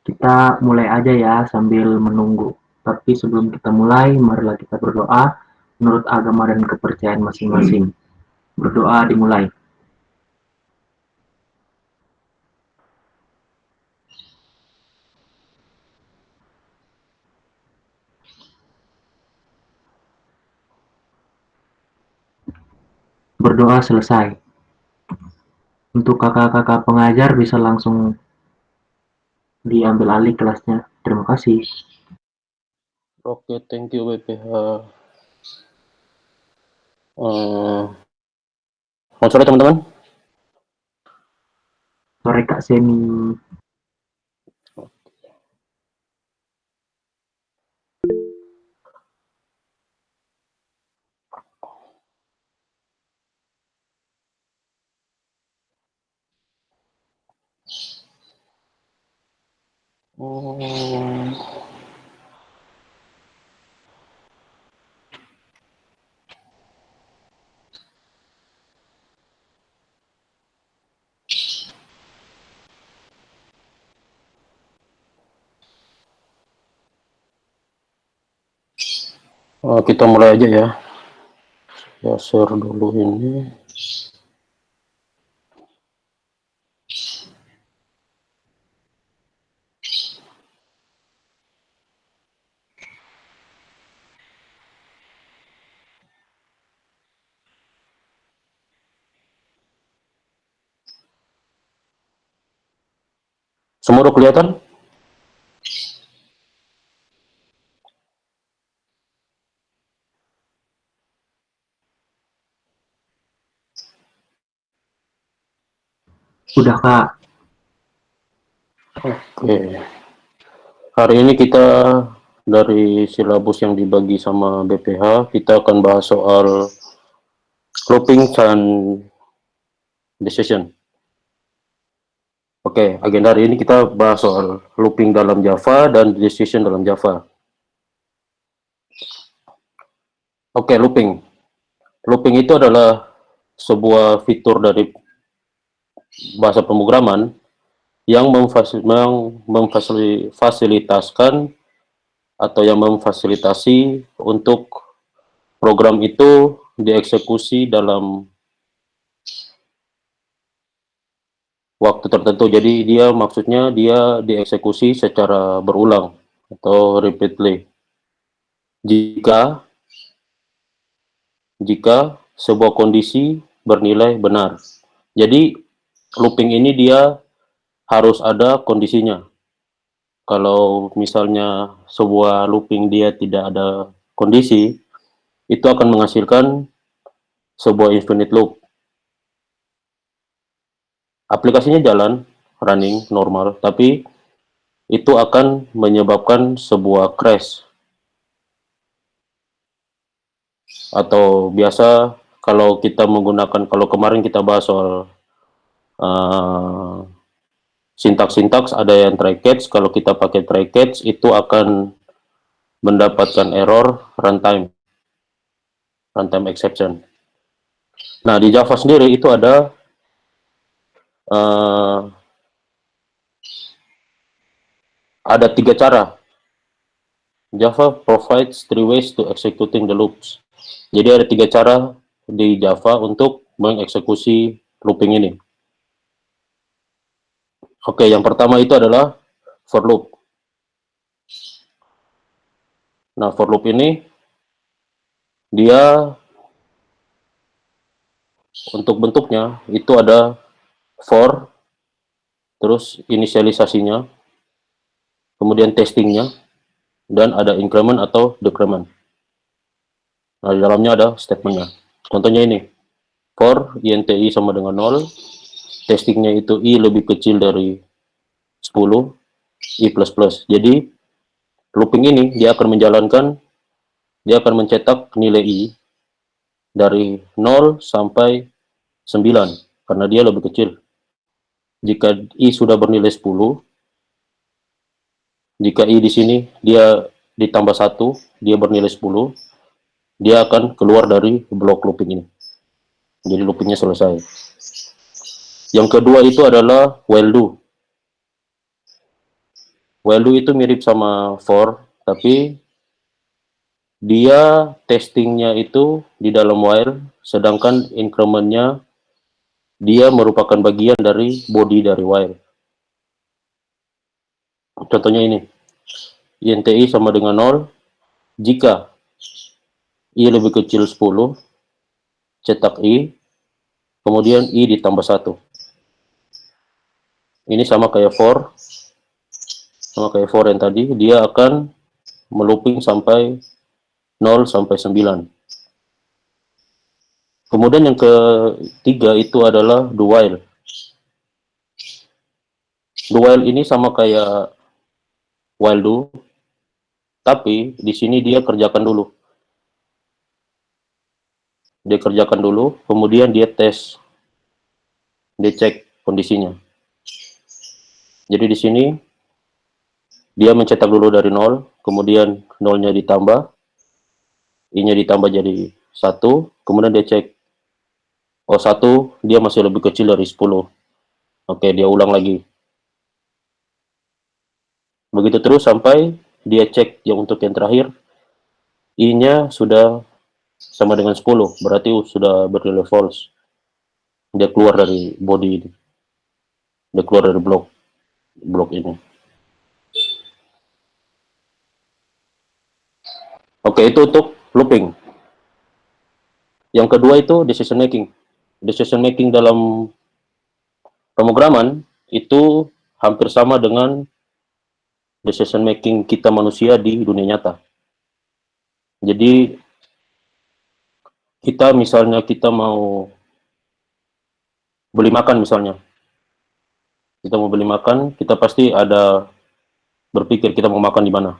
Kita mulai aja ya sambil menunggu. Tapi sebelum kita mulai, marilah kita berdoa menurut agama dan kepercayaan masing-masing. Berdoa dimulai. Berdoa selesai. Untuk kakak-kakak pengajar bisa langsung diambil alih kelasnya. Terima kasih. Oke, thank you BPH. Selamat sore teman-teman. Sore Kak Semi. Kita mulai aja ya. Ya, share dulu ini. Semua udah kelihatan? Udah Kak. Oke. Hari ini kita dari silabus yang dibagi sama BPH, kita akan bahas soal looping dan decision. Oke, agenda hari ini kita bahas soal looping dalam Java dan decision dalam Java. Oke, looping. Looping itu adalah sebuah fitur dari bahasa pemrograman yang memfasilitasikan atau yang memfasilitasi untuk program itu dieksekusi dalam waktu tertentu. Jadi dia maksudnya dia dieksekusi secara berulang atau repeatedly. Jika sebuah kondisi bernilai benar. Jadi looping ini dia harus ada kondisinya. Kalau misalnya sebuah looping dia tidak ada kondisi, itu akan menghasilkan sebuah infinite loop. Aplikasinya jalan, running, normal, tapi itu akan menyebabkan sebuah crash. Atau biasa kalau kita menggunakan, kalau kemarin kita bahas soal sintaks-sintaks, ada yang try catch. Kalau kita pakai try catch, itu akan mendapatkan error runtime exception. Nah, di Java sendiri itu ada 3 cara. Java provides 3 ways to executing the loops. Jadi ada 3 cara di Java untuk mengeksekusi looping ini. Oke, yang pertama itu adalah for loop. Nah, for loop ini dia untuk bentuknya itu ada for, terus inisialisasinya, kemudian testingnya, dan ada increment atau decrement. Nah, di dalamnya ada statementnya. Contohnya ini, for INTI sama dengan 0, testingnya itu I lebih kecil dari 10, I++. Jadi, looping ini dia akan mencetak nilai I dari 0 sampai 9, karena dia lebih kecil. Jika I sudah bernilai 10, jika I di sini dia ditambah 1, dia bernilai 10, dia akan keluar dari blok looping ini. Jadi loopingnya selesai. Yang kedua itu adalah while do. While do itu mirip sama for, tapi dia testingnya itu di dalam while, sedangkan incrementnya dia merupakan bagian dari body dari while. Contohnya ini, INTI sama dengan 0, jika I lebih kecil 10, cetak I, kemudian I ditambah 1. Ini sama kayak for yang tadi, dia akan melooping sampai 0 sampai 9. Kemudian yang ketiga itu adalah do while. Do while ini sama kayak while do, tapi di sini dia kerjakan dulu. Dia kerjakan dulu, kemudian dia tes, dia cek kondisinya. Jadi di sini dia mencetak dulu dari 0, kemudian 0-nya ditambah, I-nya ditambah jadi 1, kemudian dia cek, oh 1 dia masih lebih kecil dari 10. Oke, dia ulang lagi. Begitu terus sampai dia cek yang untuk yang terakhir, I-nya sudah sama dengan 10, berarti sudah bernilai false. Dia keluar dari body ini. Dia keluar dari blok ini. Oke, itu untuk looping. Yang kedua itu decision making. Decision making dalam pemrograman itu hampir sama dengan decision making kita manusia di dunia nyata. Jadi kita mau beli makan misalnya. Kita mau beli makan, kita pasti ada berpikir kita mau makan di mana.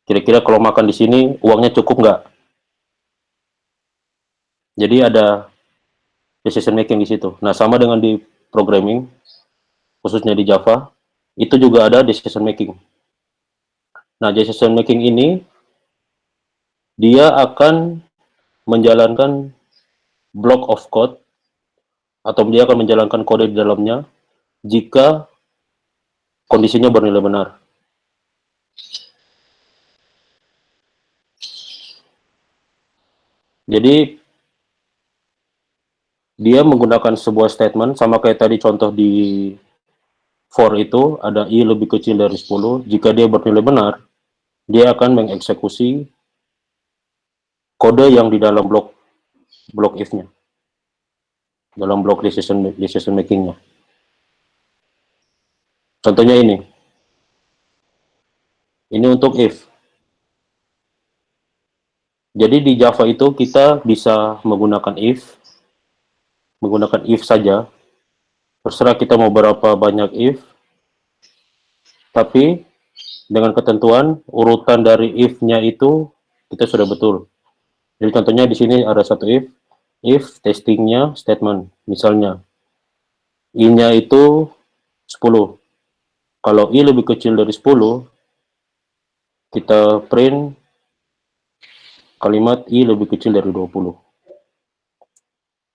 Kira-kira kalau makan di sini uangnya cukup nggak? Jadi ada decision making di situ. Nah, sama dengan di programming, khususnya di Java, itu juga ada decision making. Nah, decision making ini dia akan menjalankan block of code atau dia akan menjalankan kode di dalamnya jika kondisinya bernilai benar. Jadi dia menggunakan sebuah statement sama kayak tadi contoh di for itu ada I lebih kecil dari 10, jika dia bernilai benar, dia akan mengeksekusi kode yang di dalam blok if-nya. Dalam blok decision making-nya. Contohnya ini. Ini untuk if. Jadi di Java itu kita bisa menggunakan if saja. Terserah kita mau berapa banyak if, tapi dengan ketentuan urutan dari if-nya itu kita sudah betul. Jadi contohnya di sini ada satu if testingnya statement, misalnya I-nya itu 10. Kalau I lebih kecil dari 10, kita print kalimat I lebih kecil dari 20.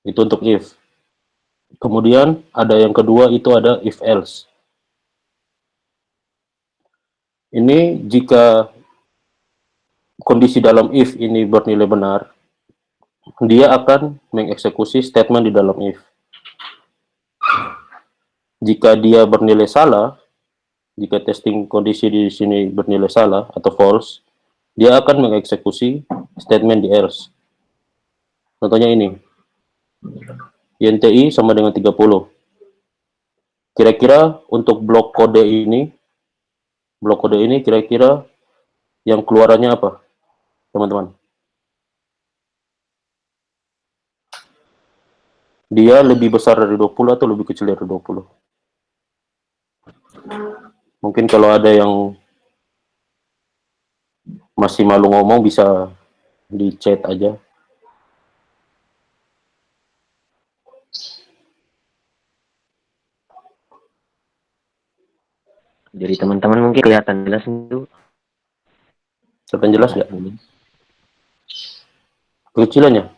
Itu untuk if. Kemudian ada yang kedua itu ada if else. Ini jika kondisi dalam if ini bernilai benar, dia akan mengeksekusi statement di dalam if. Jika dia bernilai salah, jika testing kondisi di sini bernilai salah atau false, dia akan mengeksekusi statement di else. Contohnya ini, INTI sama dengan 30. Kira-kira untuk blok kode ini kira-kira yang keluarannya apa, teman-teman? Dia lebih besar dari 20 atau lebih kecil dari 20? Mungkin kalau ada yang masih malu ngomong bisa di chat aja. Jadi teman-teman mungkin kelihatan jelas itu. Kelihatan jelas nggak? Kekecilannya?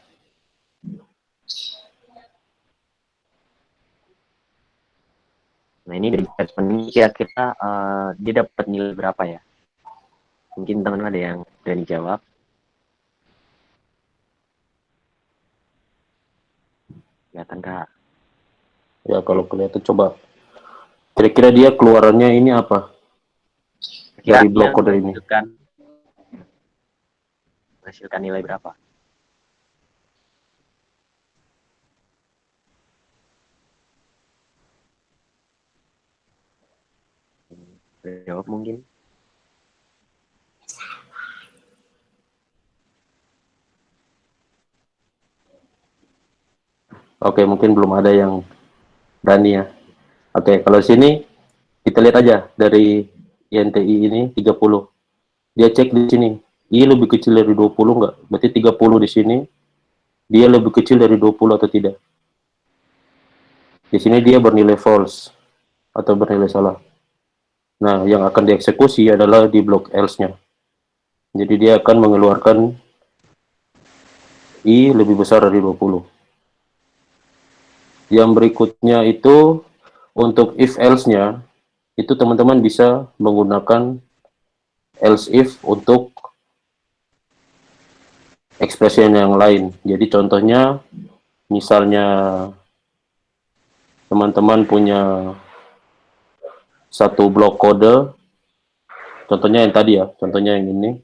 Nah ini dari statement ini kira-kira dia dapat nilai berapa ya? Mungkin teman-teman ada yang berani jawab. Kelihatan Kak. Ya kalau kelihatan coba. Kira-kira dia keluarannya ini apa? Kira Dari dia blok kode ini. menghasilkan nilai berapa? Jawab mungkin. Oke, mungkin belum ada yang berani ya. Oke, kalau sini kita lihat aja dari INTI ini 30. Dia cek di sini. I lebih kecil dari 20 enggak? Berarti 30 di sini. Dia lebih kecil dari 20 atau tidak? Di sini dia bernilai false atau bernilai salah. Nah, yang akan dieksekusi adalah di blok else-nya. Jadi dia akan mengeluarkan I lebih besar dari 20. Yang berikutnya itu untuk if else-nya, itu teman-teman bisa menggunakan else if untuk expression yang lain. Jadi contohnya, misalnya teman-teman punya satu blok kode, contohnya yang tadi ya, contohnya yang ini,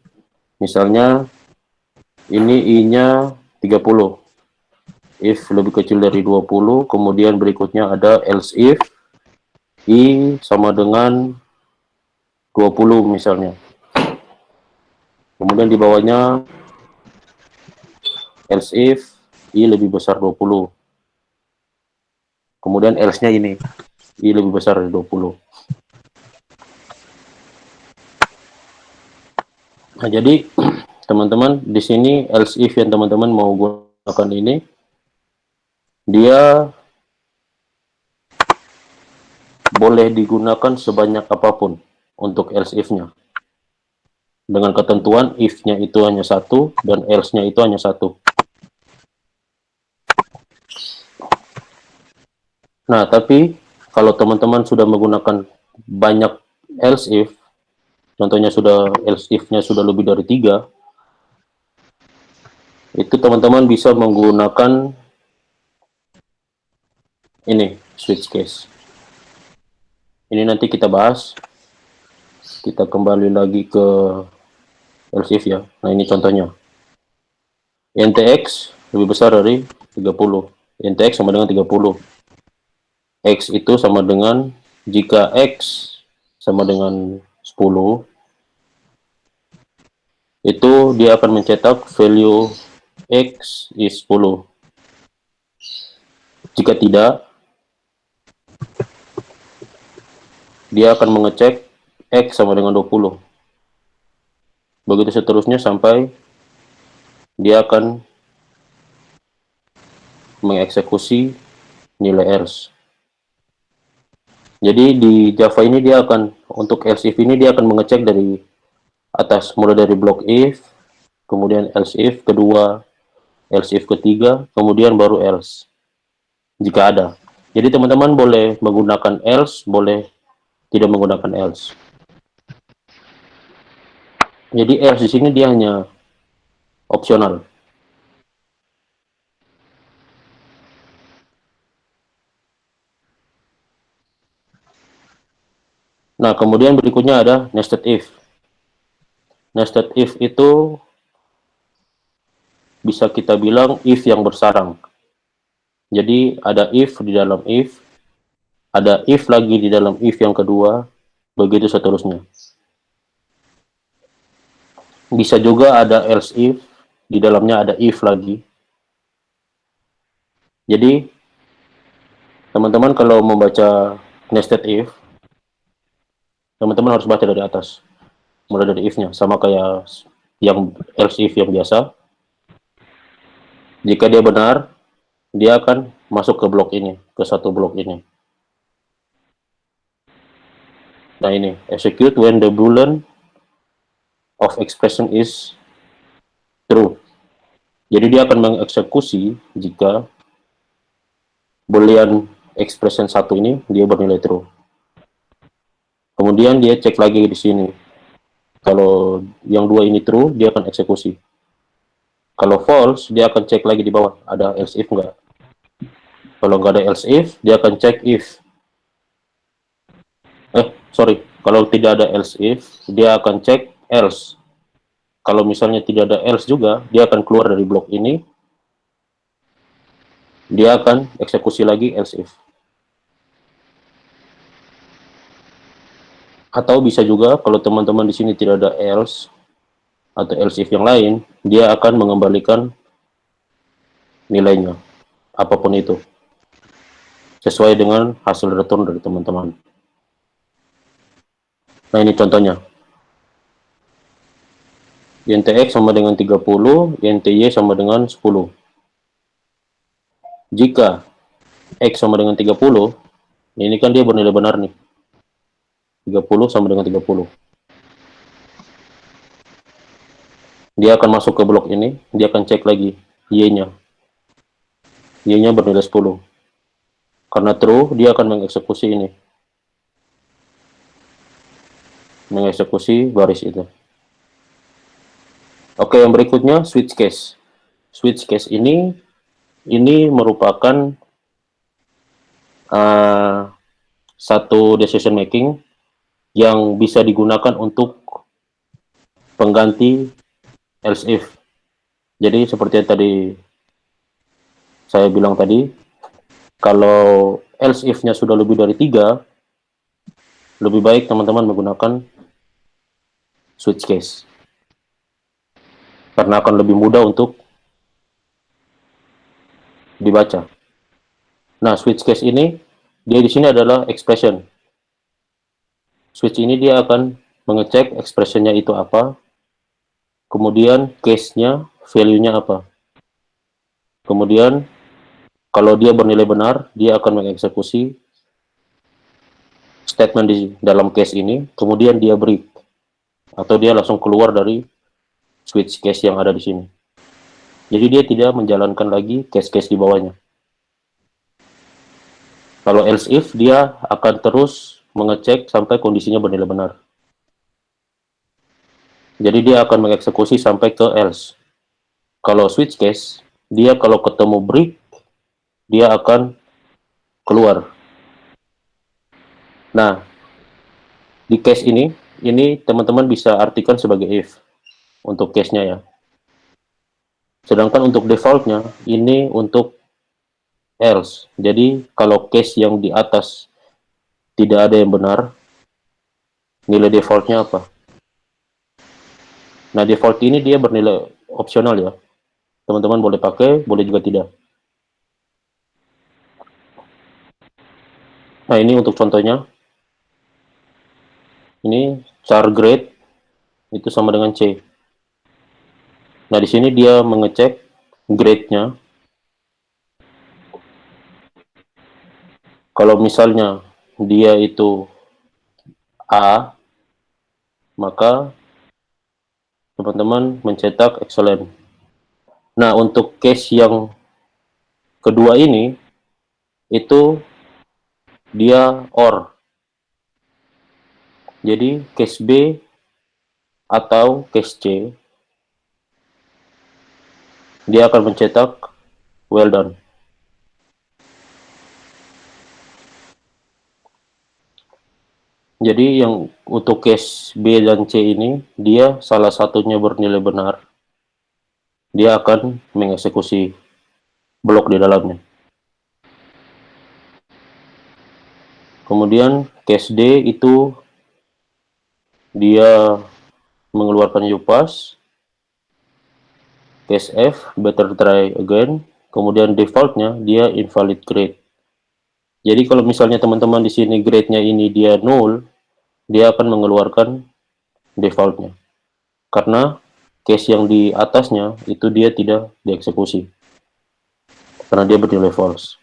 misalnya ini I-nya 30, if lebih kecil dari 20, kemudian berikutnya ada else if I sama dengan 20 misalnya. Kemudian di bawahnya else if I lebih besar 20. Kemudian else-nya ini, I lebih besar dari 20. Nah, jadi teman-teman di sini else if yang teman-teman mau gunakan ini, dia boleh digunakan sebanyak apapun untuk else if-nya. Dengan ketentuan if-nya itu hanya satu dan else-nya itu hanya satu. Nah, tapi kalau teman-teman sudah menggunakan banyak else if, contohnya sudah else if-nya sudah lebih dari 3, itu teman-teman bisa menggunakan ini, switch case. Ini nanti kita bahas. Kita kembali lagi ke else if ya. Nah, ini contohnya. NTX lebih besar dari 30. NTX sama dengan 30. X itu sama dengan, jika X sama dengan 10, itu dia akan mencetak value X is 10. Jika tidak, dia akan mengecek X sama dengan 20. Begitu seterusnya sampai dia akan mengeksekusi nilai else. Jadi di Java ini dia akan, untuk else if ini dia akan mengecek dari atas, mulai dari blok if, kemudian else if kedua, else if ketiga, kemudian baru else, jika ada. Jadi teman-teman boleh menggunakan else, boleh tidak menggunakan else. Jadi else di sini dia hanya opsional. Nah, kemudian berikutnya ada nested if. Nested if itu bisa kita bilang if yang bersarang. Jadi ada if di dalam if, ada if lagi di dalam if yang kedua, begitu seterusnya. Bisa juga ada else if, di dalamnya ada if lagi. Jadi teman-teman kalau membaca nested if, teman-teman harus baca dari atas, mulai dari if-nya, sama kayak yang else if yang biasa. Jika dia benar, dia akan masuk ke blok ini, ke satu blok ini. Nah ini, execute when the boolean of expression is true. Jadi dia akan mengeksekusi jika boolean expression satu ini dia bernilai true. Kemudian dia cek lagi di sini. Kalau yang dua ini true, dia akan eksekusi. Kalau false, dia akan cek lagi di bawah, ada else if enggak. Kalau nggak ada else if, dia akan cek if. Sorry, kalau tidak ada else if, dia akan cek else. Kalau misalnya tidak ada else juga, dia akan keluar dari blok ini, dia akan eksekusi lagi else if. Atau bisa juga kalau teman-teman di sini tidak ada else atau else if yang lain, dia akan mengembalikan nilainya, apapun itu, sesuai dengan hasil return dari teman-teman. Nah, ini contohnya. INTX sama dengan 30, INTY sama dengan 10. Jika X sama dengan 30, ini kan dia bernilai benar nih. 30 sama dengan 30. Dia akan masuk ke blok ini, dia akan cek lagi Y-nya. Y-nya bernilai 10. Karena true, dia akan mengeksekusi ini. Mengeksekusi baris itu. Oke, yang berikutnya switch case. Switch case ini merupakan satu decision making yang bisa digunakan untuk pengganti else if. Jadi seperti yang tadi saya bilang tadi, kalau else if-nya sudah lebih dari 3, lebih baik teman-teman menggunakan switch case. Karena akan lebih mudah untuk dibaca. Nah, switch case ini, dia di sini adalah expression. Switch ini dia akan mengecek expressionnya itu apa, kemudian case-nya, value-nya apa. Kemudian, kalau dia bernilai benar, dia akan mengeksekusi statement di dalam case ini, kemudian dia break, atau dia langsung keluar dari switch case yang ada di sini. Jadi dia tidak menjalankan lagi case-case di bawahnya. Kalau else if, dia akan terus mengecek sampai kondisinya bernilai benar. Jadi dia akan mengeksekusi sampai ke else. Kalau switch case, dia kalau ketemu break, dia akan keluar. Nah, di case ini teman-teman bisa artikan sebagai if untuk case-nya ya. Sedangkan untuk default-nya, ini untuk else. Jadi kalau case yang di atas tidak ada yang benar, nilai default-nya apa? Nah, default ini dia bernilai opsional ya. Teman-teman boleh pakai, boleh juga tidak. Nah, ini untuk contohnya. Ini char grade itu sama dengan C. Nah, di sini dia mengecek grade-nya. Kalau misalnya dia itu A, maka teman-teman mencetak excellent. Nah, untuk case yang kedua ini, itu dia OR. Jadi, case B atau case C, dia akan mencetak well done. Jadi, yang untuk case B dan C ini, dia salah satunya bernilai benar, dia akan mengeksekusi blok di dalamnya. Kemudian case D itu dia mengeluarkan upass. Case F, better try again. Kemudian defaultnya dia invalid grade. Jadi kalau misalnya teman-teman di sini grade-nya ini dia null, dia akan mengeluarkan defaultnya. Karena case yang di atasnya itu dia tidak dieksekusi. Karena dia bernilai false.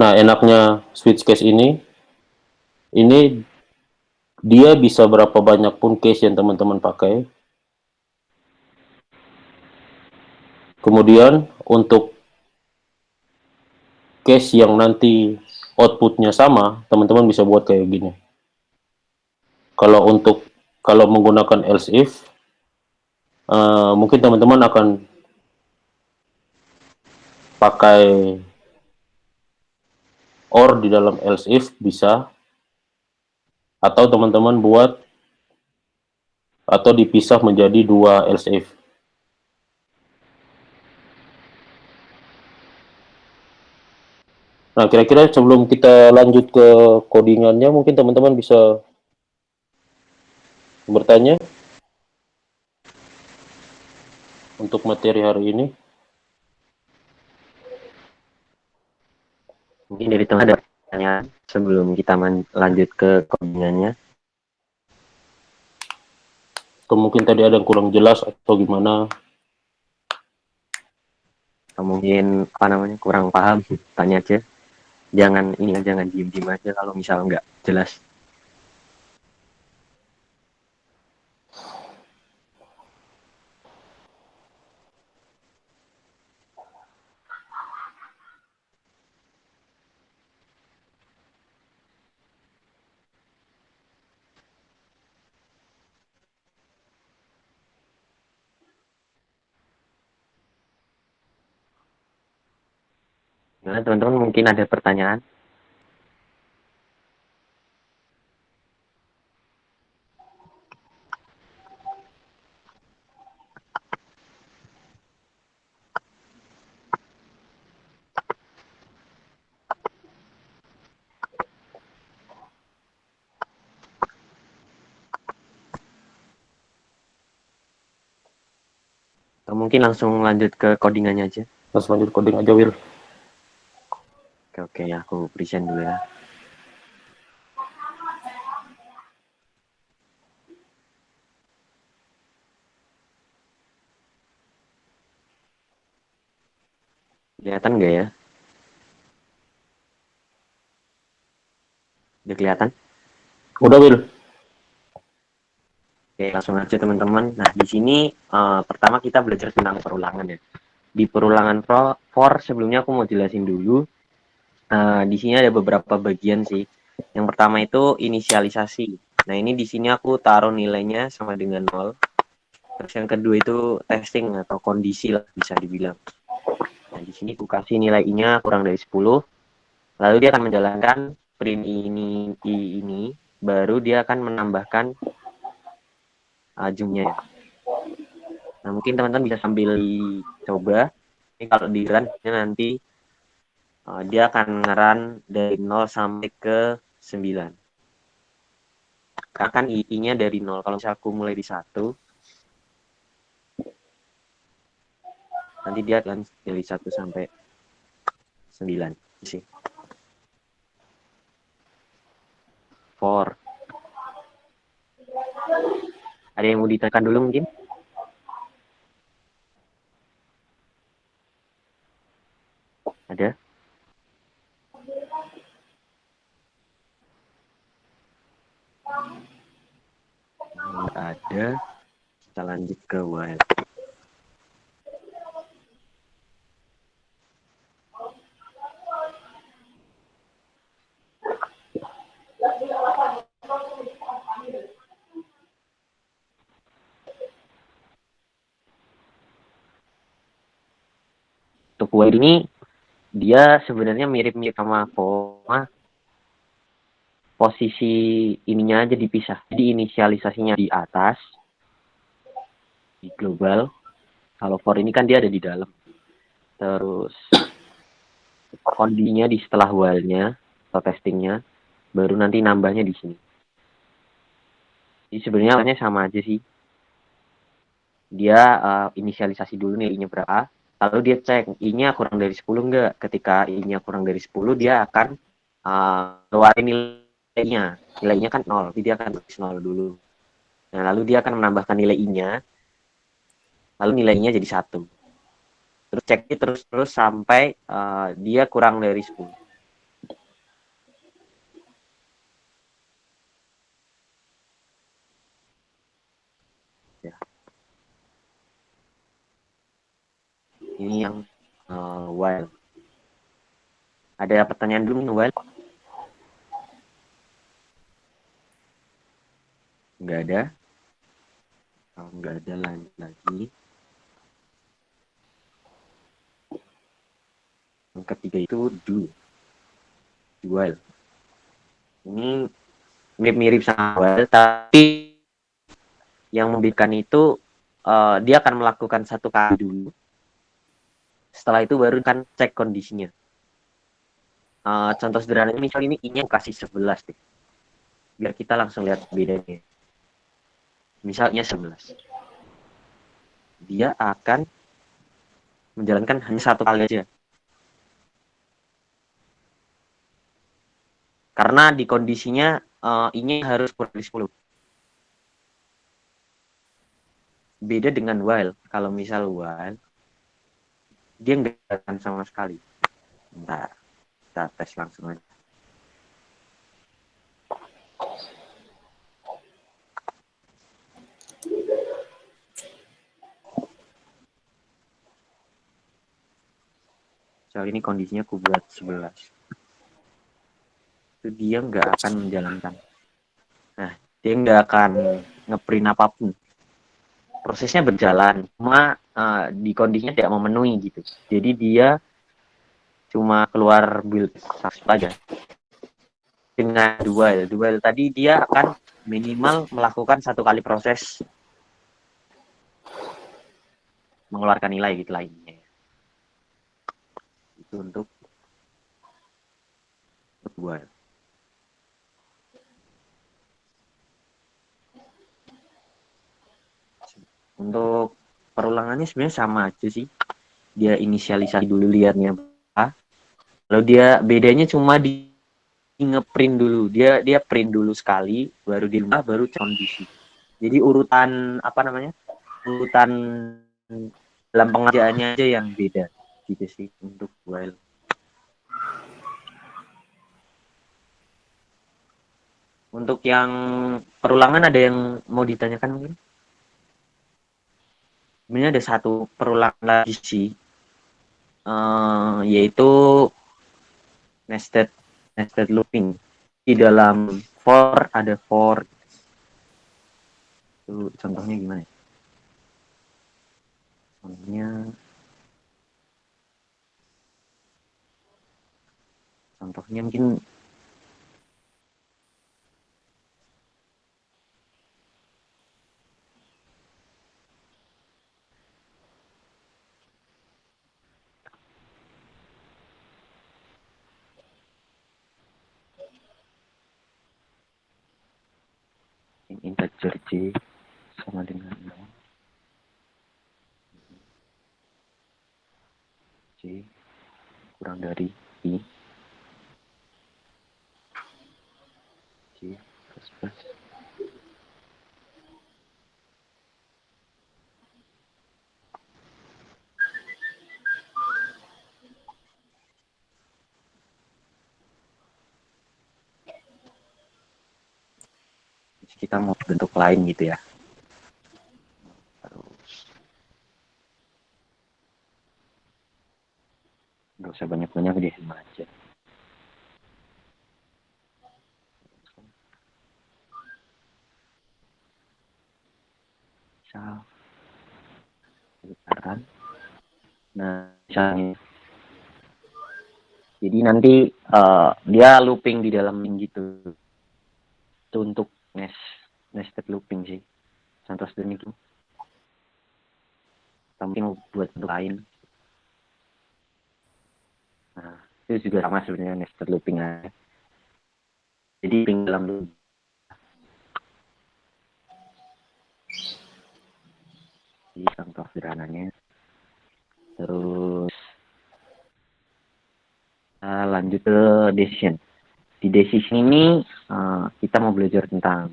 Nah, enaknya switch case ini dia bisa berapa banyak pun case yang teman-teman pakai. Kemudian untuk case yang nanti outputnya sama, teman-teman bisa buat kayak gini. Kalau menggunakan else if, mungkin teman-teman akan pakai or di dalam else if bisa, atau teman-teman buat atau dipisah menjadi dua else if. Nah, kira-kira sebelum kita lanjut ke codingannya, mungkin teman-teman bisa bertanya untuk materi hari ini. Mungkin dari teman ada pertanyaan sebelum kita lanjut ke codingannya. Atau mungkin tadi ada yang kurang jelas atau gimana. Atau mungkin apa namanya kurang paham, tanya aja. Jangan diem-diem aja kalau misal nggak jelas. Nah, teman-teman mungkin ada pertanyaan. Atau mungkin langsung lanjut ke codingannya aja. Langsung lanjut coding aja, Will. Oke, aku present dulu ya. Kelihatan nggak ya? Udah kelihatan? Udah, Will. Oke, langsung aja teman-teman. Nah, di sini pertama kita belajar tentang perulangan ya. Di perulangan for sebelumnya aku mau jelasin dulu. Di sini ada beberapa bagian sih. Yang pertama itu inisialisasi. Nah, ini di sini aku taruh nilainya sama dengan 0. Terus yang kedua itu testing atau kondisi lah bisa dibilang. Nah, di sini aku kasih nilai I-nya kurang dari 10. Lalu dia akan menjalankan print ini, baru dia akan menambahkan jumlahnya ya. Nah, mungkin teman-teman bisa sambil coba. Ini kalau di run nanti dia akan ngeran dari 0 sampai ke 9. Karena kan I-nya dari 0. Kalau misalnya aku mulai di 1, nanti dia akan dari 1 sampai 9. Sih. For. Ada yang mau ditekan dulu mungkin? Ada? Nggak ada. Kita lanjut ke while. Untuk while ini dia sebenarnya mirip-mirip sama for, posisi ininya aja dipisah. Jadi inisialisasinya di atas, di global. Kalau for ini kan dia ada di dalam. Terus kondisinya di setelah while-nya atau testingnya, baru nanti nambahnya di sini. Jadi sebenarnya sama aja sih. Dia inisialisasi dulu nilainya berapa, lalu dia cek I-nya kurang dari 10 enggak. Ketika I-nya kurang dari 10, dia akan keluarin nilainya. Nilainya kan 0, jadi dia akan tulis 0 dulu. Nah, lalu dia akan menambahkan nilai I-nya, lalu nilainya jadi 1. Terus cek terus sampai dia kurang dari 10. Ya. Ini yang while. Ada pertanyaan dulu, Noel? Nggak ada. Kalau nggak ada, lanjut lagi. Yang ketiga itu dual. Ini mirip-mirip sama dual, tapi yang membedakan itu dia akan melakukan satu kali dulu. Setelah itu baru kan cek kondisinya. Contoh sederhananya misal ini I-nya kasih 11 deh. Biar kita langsung lihat bedanya. Misalnya 11. Dia akan menjalankan hanya satu kali aja. Karena di kondisinya I-nya harus kurang dari 10. Beda dengan while. Kalau misal while, dia nggak akan sama sekali. Bentar, kita tes langsung aja. Soal ini kondisinya aku buat 11. Itu dia nggak akan menjalankan. Nah, dia nggak akan ngeprint apapun. Prosesnya berjalan, cuma di kondisinya tidak memenuhi gitu. Jadi dia cuma keluar build aja. Dengan dual tadi dia akan minimal melakukan satu kali proses mengeluarkan nilai gitu lainnya. Itu untuk dual. Untuk perulangannya sebenarnya sama aja sih. Dia inisialisasi dulu liarnya apa. Lalu dia bedanya cuma di ngeprint dulu. Dia print dulu sekali, baru di rumah baru kondisi. Jadi urutan apa namanya? Urutan dalam pengerjaannya aja yang beda gitu sih untuk while. Untuk yang perulangan ada yang mau ditanyakan mungkin? Sebenarnya ada satu perulangan lagi sih, yaitu nested looping. Di dalam for ada for. Itu contohnya gimana? Contohnya mungkin integer c sama dengan 0, c kurang dari i, c plus plus. Kita mau bentuk lain gitu ya. Terus nggak usah banyak-banyak deh, sama aja. Misal putaran. Nah, misalnya jadi nanti dia looping di dalam gitu. Itu untuk nested looping sih. Contoh sederhana itu. Kita mungkin buat bentuk lain. Nah, itu juga sama sebenarnya nested looping aja. Jadi looping dalam loop. Jadi contoh sederhananya. Terus lanjut ke decision. Di decision ini kita mau belajar tentang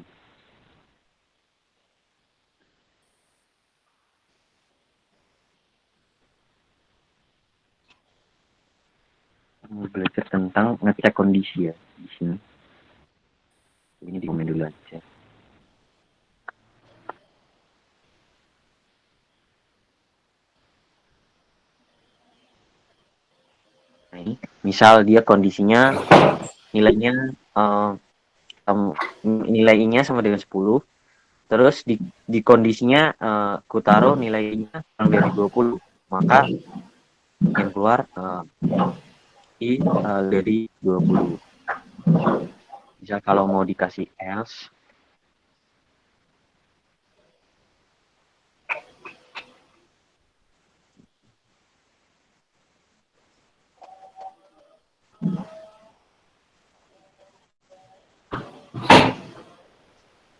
ngecek kondisi ya di sini. Ini di komen dulu aja. Nah, ini Misal dia kondisinya nilainya nilainya sama dengan 10, terus di kondisinya ku taruh nilainya kurang dari 20, maka yang keluar dari 20. Misal kalau mau dikasih else,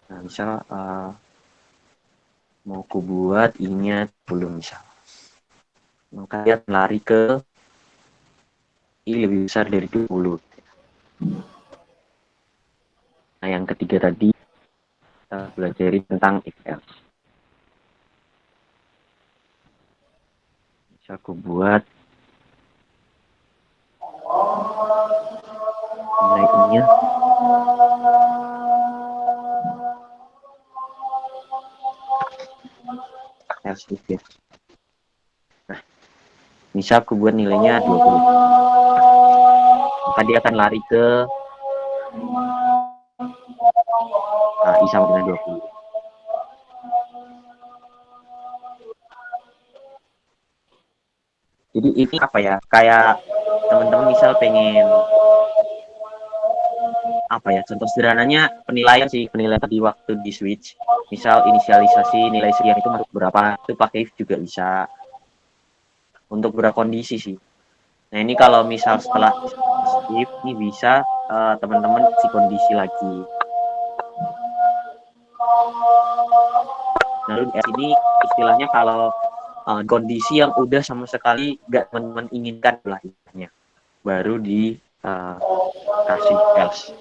nah misal mau ku buat ininya 10 misal, maka dia lari ke I lebih besar dari 20. Nah yang ketiga tadi kita belajarin tentang if else. Bisa aku buat nilai I-nya else if ya. Nah, misal aku buat nilainya 20. Maka dia akan lari ke I sama dengan 20. Jadi ini apa ya? Kayak teman-teman misal pengen apa ya? Contoh sederhananya penilaian tadi waktu di switch. Misal inisialisasi nilai sekian itu masuk berapa? Itu pakai if juga bisa. Untuk beberapa kondisi sih. Nah ini kalau misal setelah if ini bisa teman-teman si kondisi lagi. Lalu di sini istilahnya kalau kondisi yang udah sama sekali gak teman-teman inginkan lah istilahnya, baru di kasih else.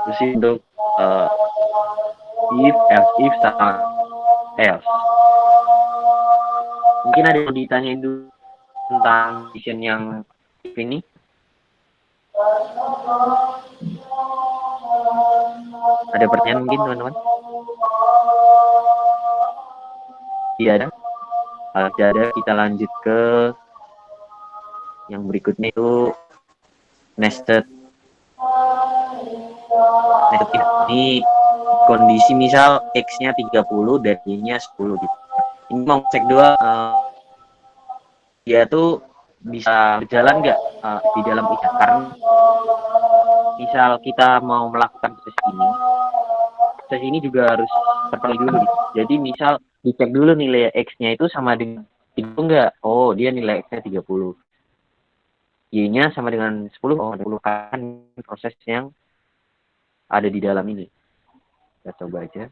Terus untuk if sama else. Mungkin ada yang ditanyain dulu tentang condition yang if ini. Ada pertanyaan mungkin teman-teman? Tidak ada? Kalau tidak ada, kita lanjut ke yang berikutnya itu nested if. Ini kondisi misal X-nya 30 dan Y-nya 10 gitu. Ini mau cek dua dia tuh bisa berjalan nggak di dalam ini, karena misal kita mau melakukan proses ini juga harus terpenuhi dulu gitu. Jadi misal dicek dulu nilai X-nya itu sama dengan itu enggak, oh dia nilai X-nya 30, Y-nya sama dengan 10, oh 10 kan proses yang ada di dalam ini. Kita coba aja.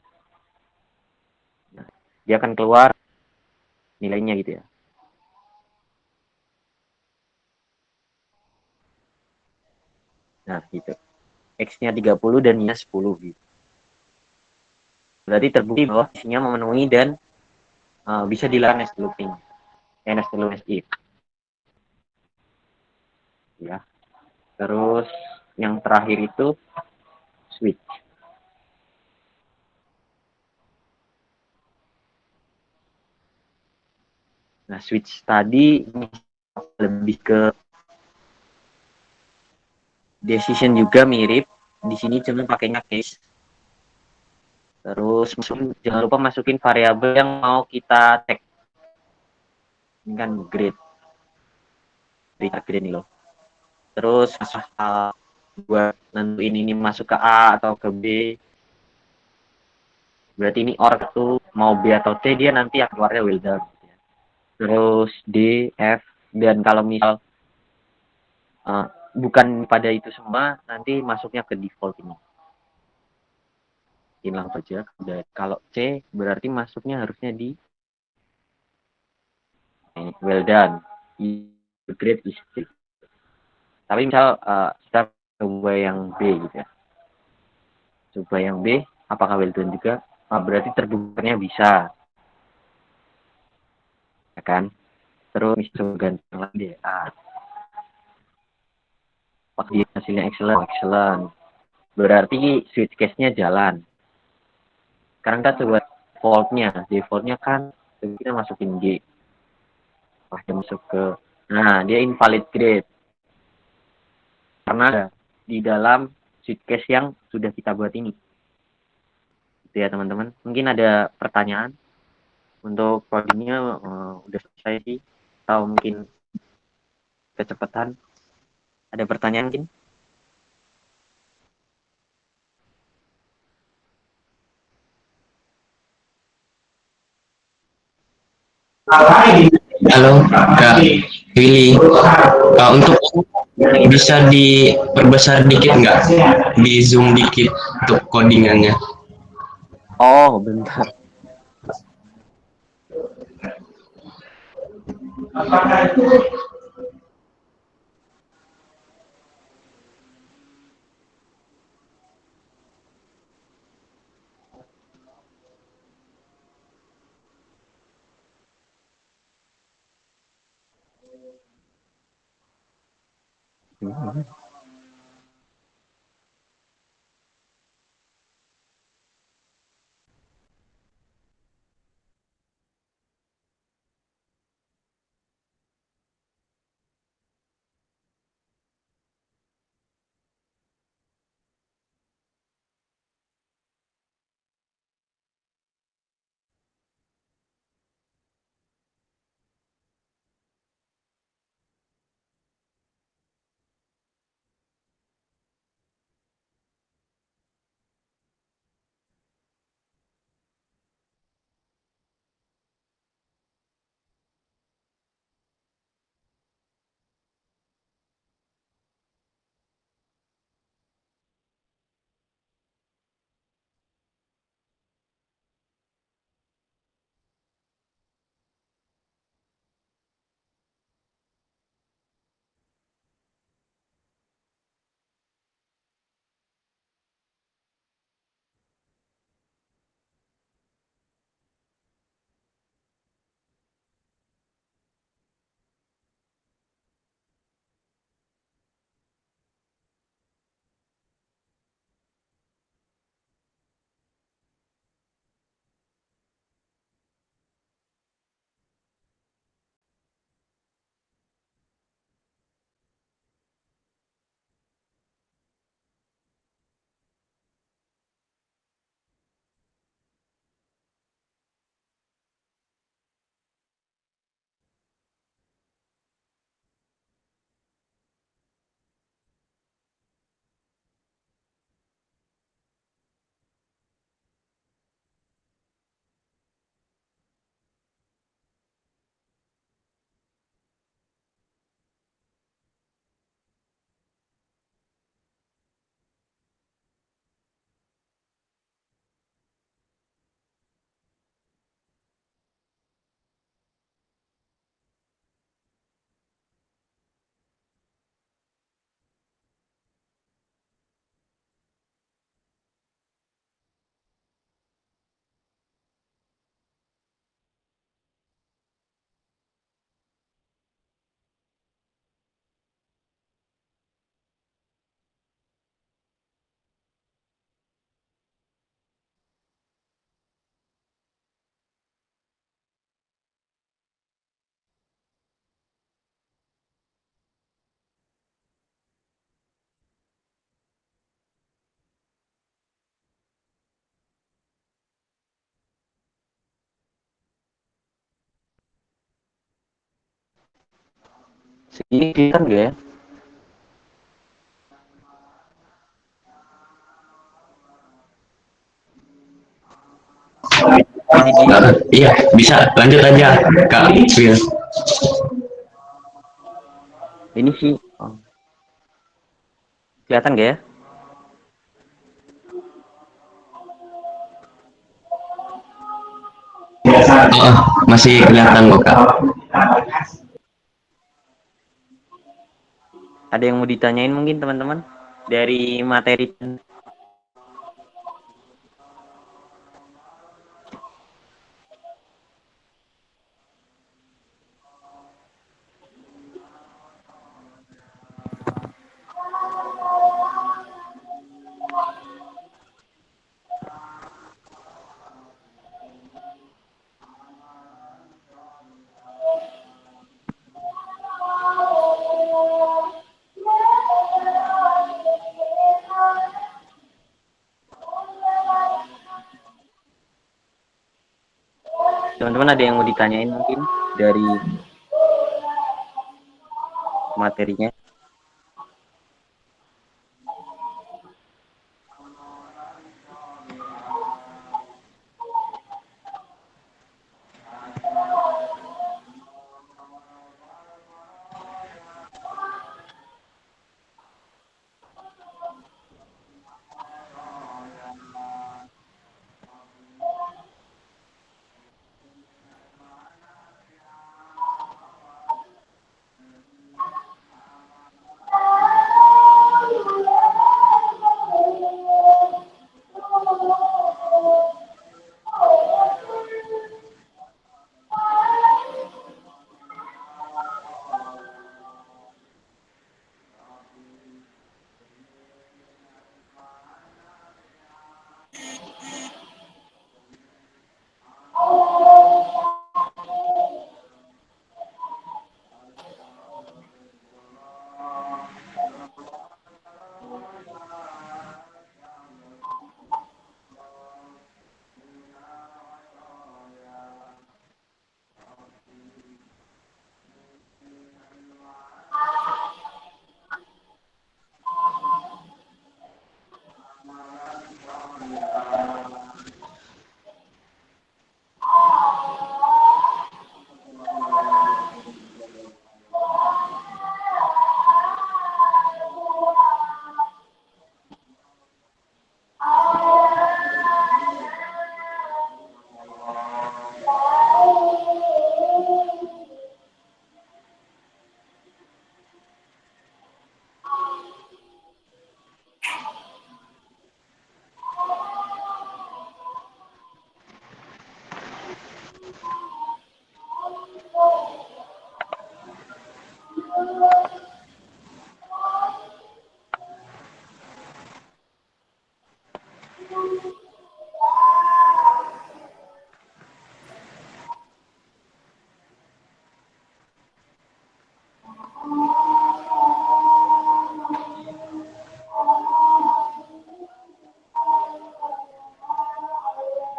Nah, dia akan keluar nilainya gitu ya. Nah gitu, X-nya 30 dan Y-nya 10 gitu. Berarti terbukti bahwa isinya memenuhi dan bisa dilakukan nested looping, nested loop if. Ya. Terus yang terakhir itu switch. Nah, switch tadi lebih ke decision juga mirip. Di sini cuma pakainya case. Terus jangan lupa masukin variabel yang mau kita tag. Ini kan grade ini loh. Terus buat nentuin ini masuk ke A atau ke B. Berarti ini OR itu mau B atau C, dia nanti akan keluarnya well done. Terus D, F, dan kalau misal bukan pada itu semua, nanti masuknya ke default ini. Hilang saja. Kalau C berarti masuknya harusnya di well done. Grade is C. Tapi misal kita coba yang B gitu ya. Coba yang B, apakah well done juga? Berarti terbukanya bisa. Ya kan? Terus misalnya ganti lagi A. Pakai hasilnya excellent. Berarti switch case-nya jalan. Sekarang kita coba defaultnya kan kita masukin G. Dia masuk ke, nah dia invalid grade. karena ada di dalam suitcase yang sudah kita buat ini. Itu ya teman-teman. Mungkin ada pertanyaan untuk codingnya udah selesai sih, atau mungkin kecepatan. Ada pertanyaan mungkin? Halo, Kak Willy. Untuk bisa diperbesar dikit nggak? Di zoom dikit untuk codingannya. Oh, bentar. Segini kelihatan nggak ya? Iya, bisa lanjut aja, Kak Will. Ini sih. Oh. Kelihatan nggak ya? Oh, masih kelihatan kok, Kak. Ada yang mau ditanyain mungkin teman-teman dari materi? Teman-teman ada yang mau ditanyain mungkin dari materinya?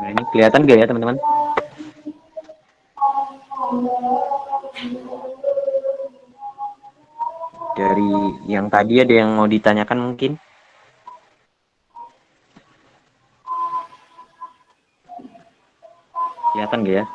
Nah, ini kelihatan gak ya teman-teman? Dari yang tadi ada yang mau ditanyakan mungkin? Kelihatan gak ya?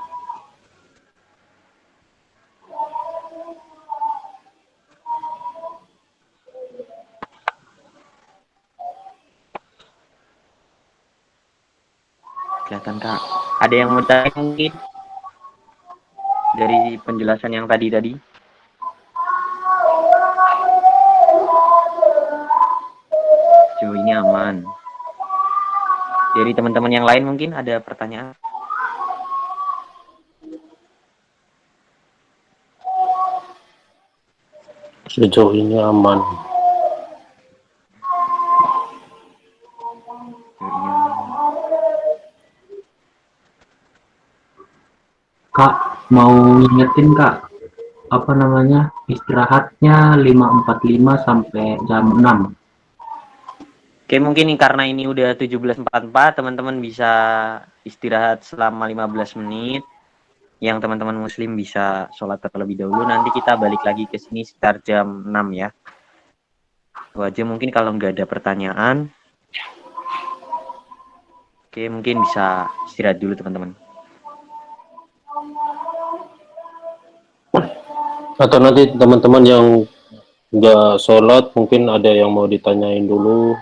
Kelihatan Kak. Ada yang mau tanya mungkin? Dari penjelasan yang tadi? Sejauh ini aman. Dari teman-teman yang lain mungkin ada pertanyaan? Sejauh ini aman. Kak, mau ngingetin Kak, apa namanya, istirahatnya 5.45 sampai jam 6. Oke, mungkin karena ini udah 17.44, teman-teman bisa istirahat selama 15 menit. Yang teman-teman muslim bisa sholat terlebih dahulu. Nanti kita balik lagi ke sini sekitar jam 6 ya. Itu aja mungkin kalau nggak ada pertanyaan. Oke, mungkin bisa istirahat dulu teman-teman. Atau nanti teman-teman yang nggak sholat mungkin ada yang mau ditanyain dulu,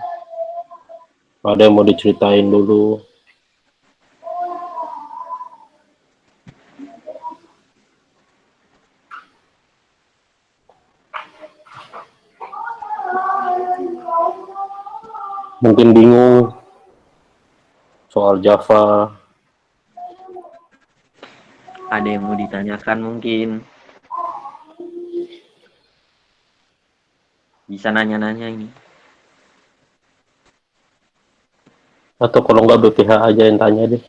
ada yang mau diceritain dulu. Mungkin bingung soal Java. Ada yang mau ditanyakan mungkin. Bisa nanya-nanya ini. Atau kalau nggak BPH aja yang tanya deh.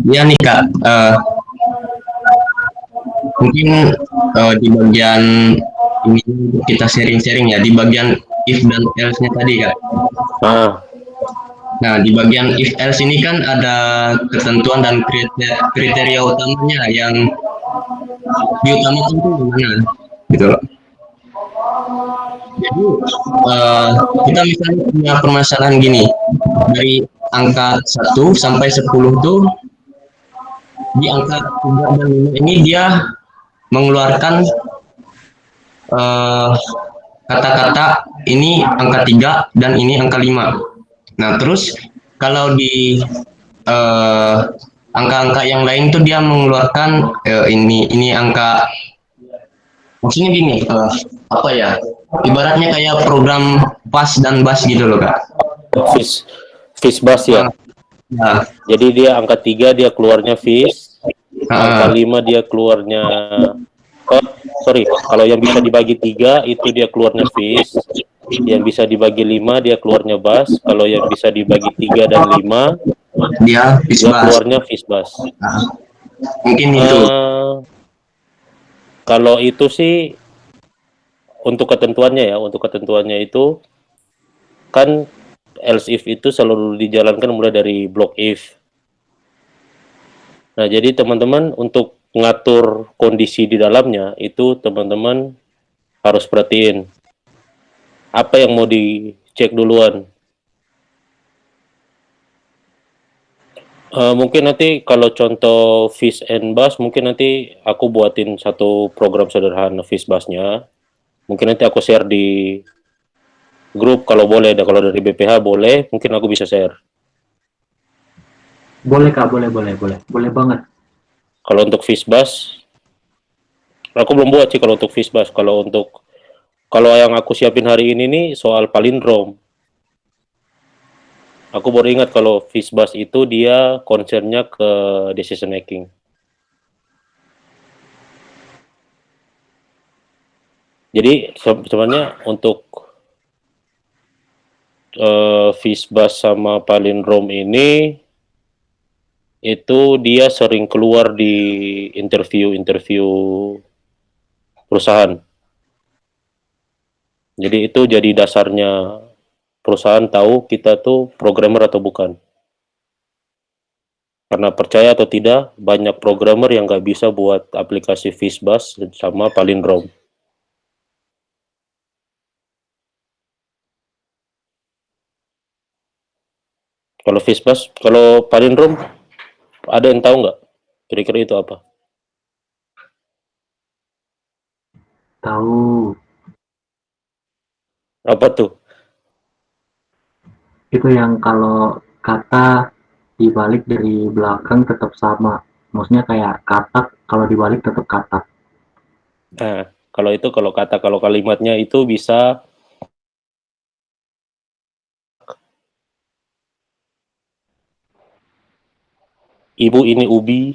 Ya nih Kak, mungkin di bagian ini kita sharing-sharing ya, di bagian if dan else-nya tadi, Kak. Nah, Nah, di bagian if else ini kan ada ketentuan dan kriteria utamanya yang diutamakan itu gimana gitu loh. Jadi kita misalnya punya permasalahan gini, dari angka 1 sampai 10 tuh di angka 3 dan 5 ini dia mengeluarkan eh, kata-kata ini angka 3 dan ini angka 5. Nah, terus kalau di eh, angka-angka yang lain tuh dia mengeluarkan ini angka, maksudnya gini, apa ya? Ibaratnya kayak program pas dan bas gitu loh, Kak. fish fish bus ya. Nah, Jadi dia angka 3 dia keluarnya fish, angka nah, 5 dia keluarnya oh, sorry, kalau yang bisa dibagi 3 itu dia keluarnya fish, yang bisa dibagi 5 dia keluarnya bus, kalau yang bisa dibagi 3 dan 5 dia dia bisbas. keluarnya fish bus. Nah, mungkin itu. Kalau itu sih untuk ketentuannya itu kan else if itu selalu dijalankan mulai dari block if. Nah, jadi teman-teman untuk ngatur kondisi di dalamnya itu teman-teman harus perhatiin apa yang mau dicek duluan. Mungkin nanti kalau contoh fish and bass mungkin nanti aku buatin satu program sederhana fish bassnya. Mungkin nanti aku share di grup kalau boleh, dan kalau dari BPH boleh, mungkin aku bisa share. Boleh Kak, boleh banget. Kalau untuk fish bass, aku belum buat sih kalau untuk fish bass. Kalau yang aku siapin hari ini nih soal palindrom. Aku baru ingat kalau fish bass itu dia concernnya ke decision making. Jadi sebenarnya untuk fish bass sama palindrom ini itu dia sering keluar di interview perusahaan. Jadi itu jadi dasarnya perusahaan tahu kita tuh programmer atau bukan. Karena percaya atau tidak, banyak programmer yang nggak bisa buat aplikasi Fishbass sama Palindrom. Kalau Fishbass, kalau Palindrom, ada yang tahu nggak? Kira-kira itu apa? Tahu, Apa tuh? itu yang kalau kata dibalik dari belakang tetap sama. Maksudnya kayak katak, kalau dibalik tetap katak. Nah, kalau kata, kalau kalimatnya itu bisa ibu ini ubi.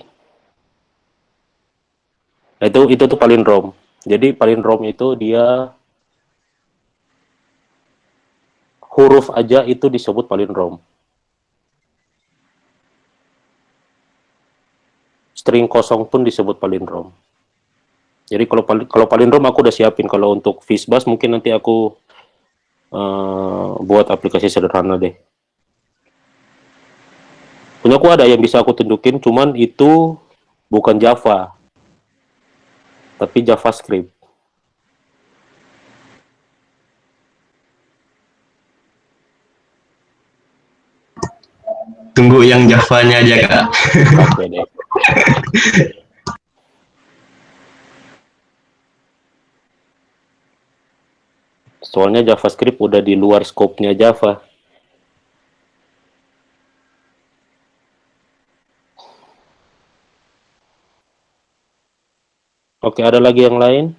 Nah, itu tuh palindrom. Jadi palindrom itu dia huruf aja itu disebut palindrom. String kosong pun disebut palindrom. Jadi kalau palindrom aku udah siapin. Kalau untuk Fishbass mungkin nanti aku buat aplikasi sederhana deh. Punya aku ada yang bisa aku tunjukin, cuman itu bukan Java, tapi JavaScript. Tunggu yang Javanya aja, Kak. Oke deh. Soalnya JavaScript udah di luar scope-nya Java. Oke, ada lagi yang lain?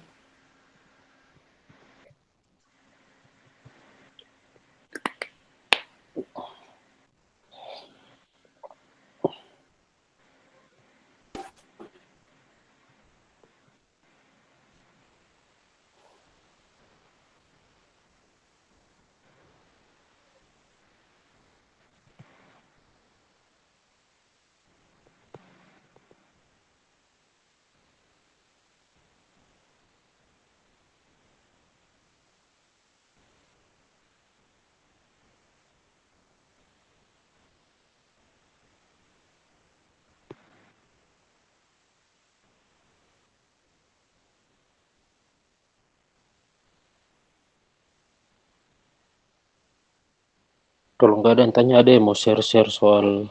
Kalau nggak ada yang tanya, ada yang mau share-share soal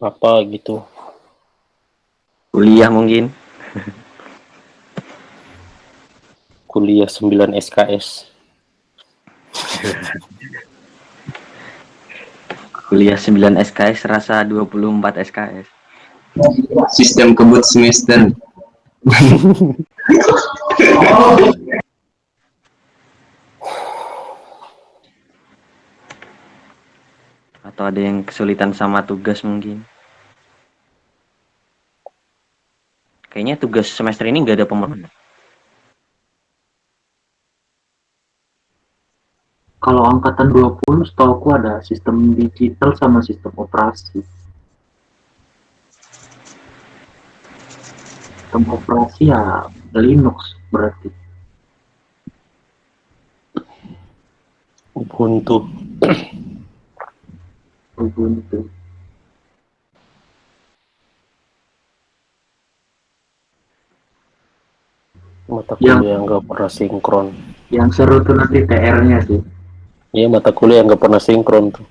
apa gitu. Kuliah mungkin. Kuliah 9 SKS. Kuliah 9 SKS rasa 24 SKS. Sistem kebut semester. Atau ada yang kesulitan sama tugas mungkin. Kayaknya tugas semester ini nggak ada pemenuhan. Kalau angkatan 20 setahu aku ada sistem digital sama sistem operasi. Sistem operasi ya Linux berarti. Ubuntu. Ubuntu. Mata kuliah yang nggak pernah sinkron. Yang seru tuh nanti TR-nya sih. Iya, mata kuliah yang nggak pernah sinkron tuh.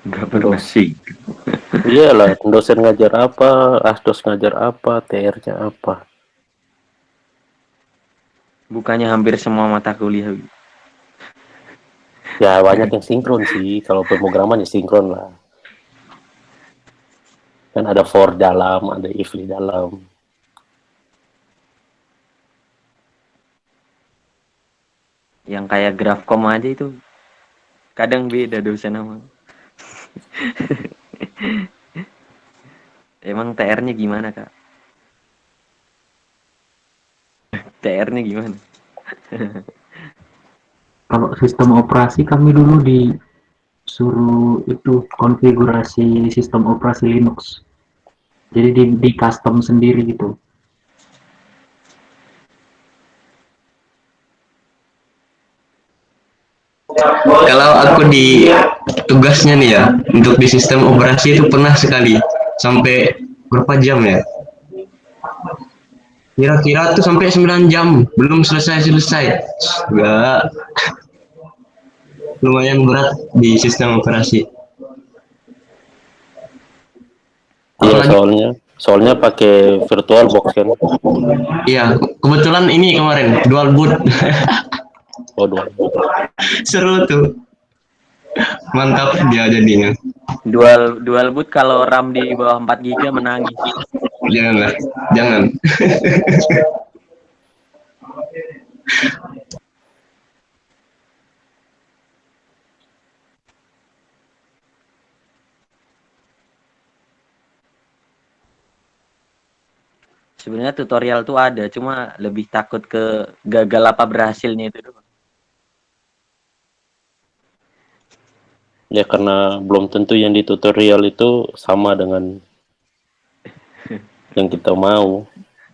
Nggak pernah sih. Iyalah, dosen ngajar apa, asdos ngajar apa, TR-nya apa. Bukannya hampir semua mata kuliah. Ya banyak yang sinkron sih, kalau pemrograman ya sinkron lah. Kan ada for dalam, ada if di dalam. Yang kayak Grafcom aja itu kadang beda dosen sama. Emang TR-nya gimana, Kak? TR-nya gimana? Kalau sistem operasi kami dulu disuruh itu konfigurasi sistem operasi Linux. Jadi di custom sendiri gitu. Kalau aku di tugasnya nih ya, untuk di sistem operasi itu pernah sekali sampai berapa jam ya? Kira-kira tuh sampai 9 jam belum selesai. Enggak, lumayan berat di sistem operasi. Iya, Apalagi soalnya pakai virtual box kan. iya, kebetulan ini kemarin dual boot. Oh, dua. Seru tuh. Mantap dia jadinya. Dual boot kalau RAM di bawah 4 GB menangis. Janganlah, jangan. Sebenarnya tutorial tuh ada, cuma lebih takut ke gagal apa berhasilnya itu doang. Ya karena belum tentu yang di tutorial itu sama dengan yang kita mau.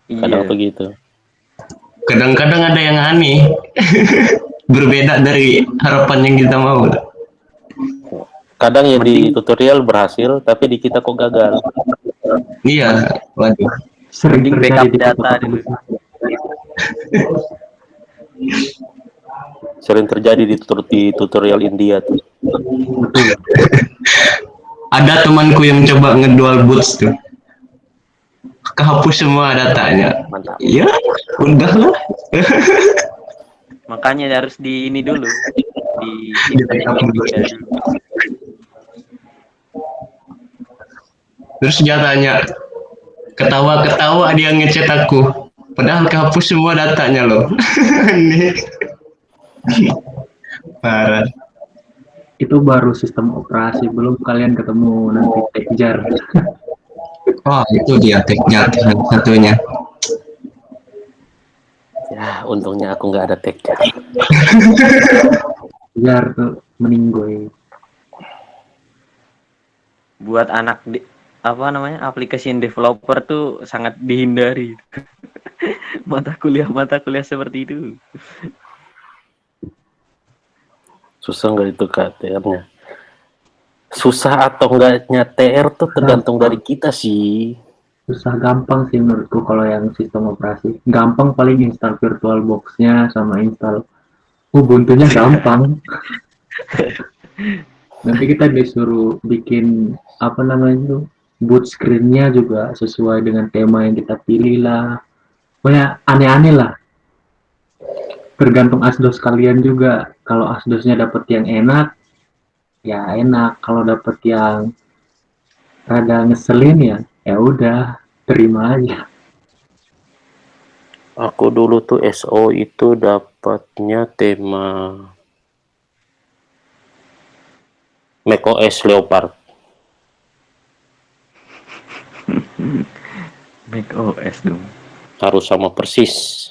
Kadang Iya. begitu. Kadang-kadang ada yang aneh. Berbeda dari harapan yang kita mau. Kadang ya di Mending- tutorial berhasil, tapi di kita kok gagal. Iya, waduh. Sering Mending terjadi backup di data kota-kota dulu. besar. Sering terjadi di tutorial India tuh. Ada temanku yang coba ngedual boots tuh. Kehapus semua datanya. Mantap. Ya, udahlah. Makanya harus di ini dulu. Di backup dulu. tiga dulu. Terus dia tanya, ketawa-ketawa dia ngechat aku. Padahal kehapus semua datanya loh. Aneh. Parah. Itu baru sistem operasi, belum kalian ketemu nanti tekjar. Wah, itu dia teknya satunya. Ya, untungnya aku nggak ada tag. Tekjar tuh meninggoy. Buat anak apa namanya aplikasi developer tuh sangat dihindari. mata kuliah seperti itu. Susah nggak itu TR-nya? Susah atau enggaknya TR tuh tergantung dari kita sih. Susah gampang sih menurutku kalau yang sistem operasi. Gampang paling install virtual box-nya sama install Ubuntunya gampang. Nanti kita disuruh bikin apa namanya itu, boot screen-nya juga sesuai dengan tema yang kita pilih lah. Pokoknya aneh-aneh lah. Tergantung asdos kalian juga. Kalau asdosnya dapet yang enak, ya enak. Kalau dapet yang rada ngeselin ya, ya udah terima aja. Aku dulu tuh SO itu dapatnya tema macOS Leopard. Mac OS dong. Harus sama persis.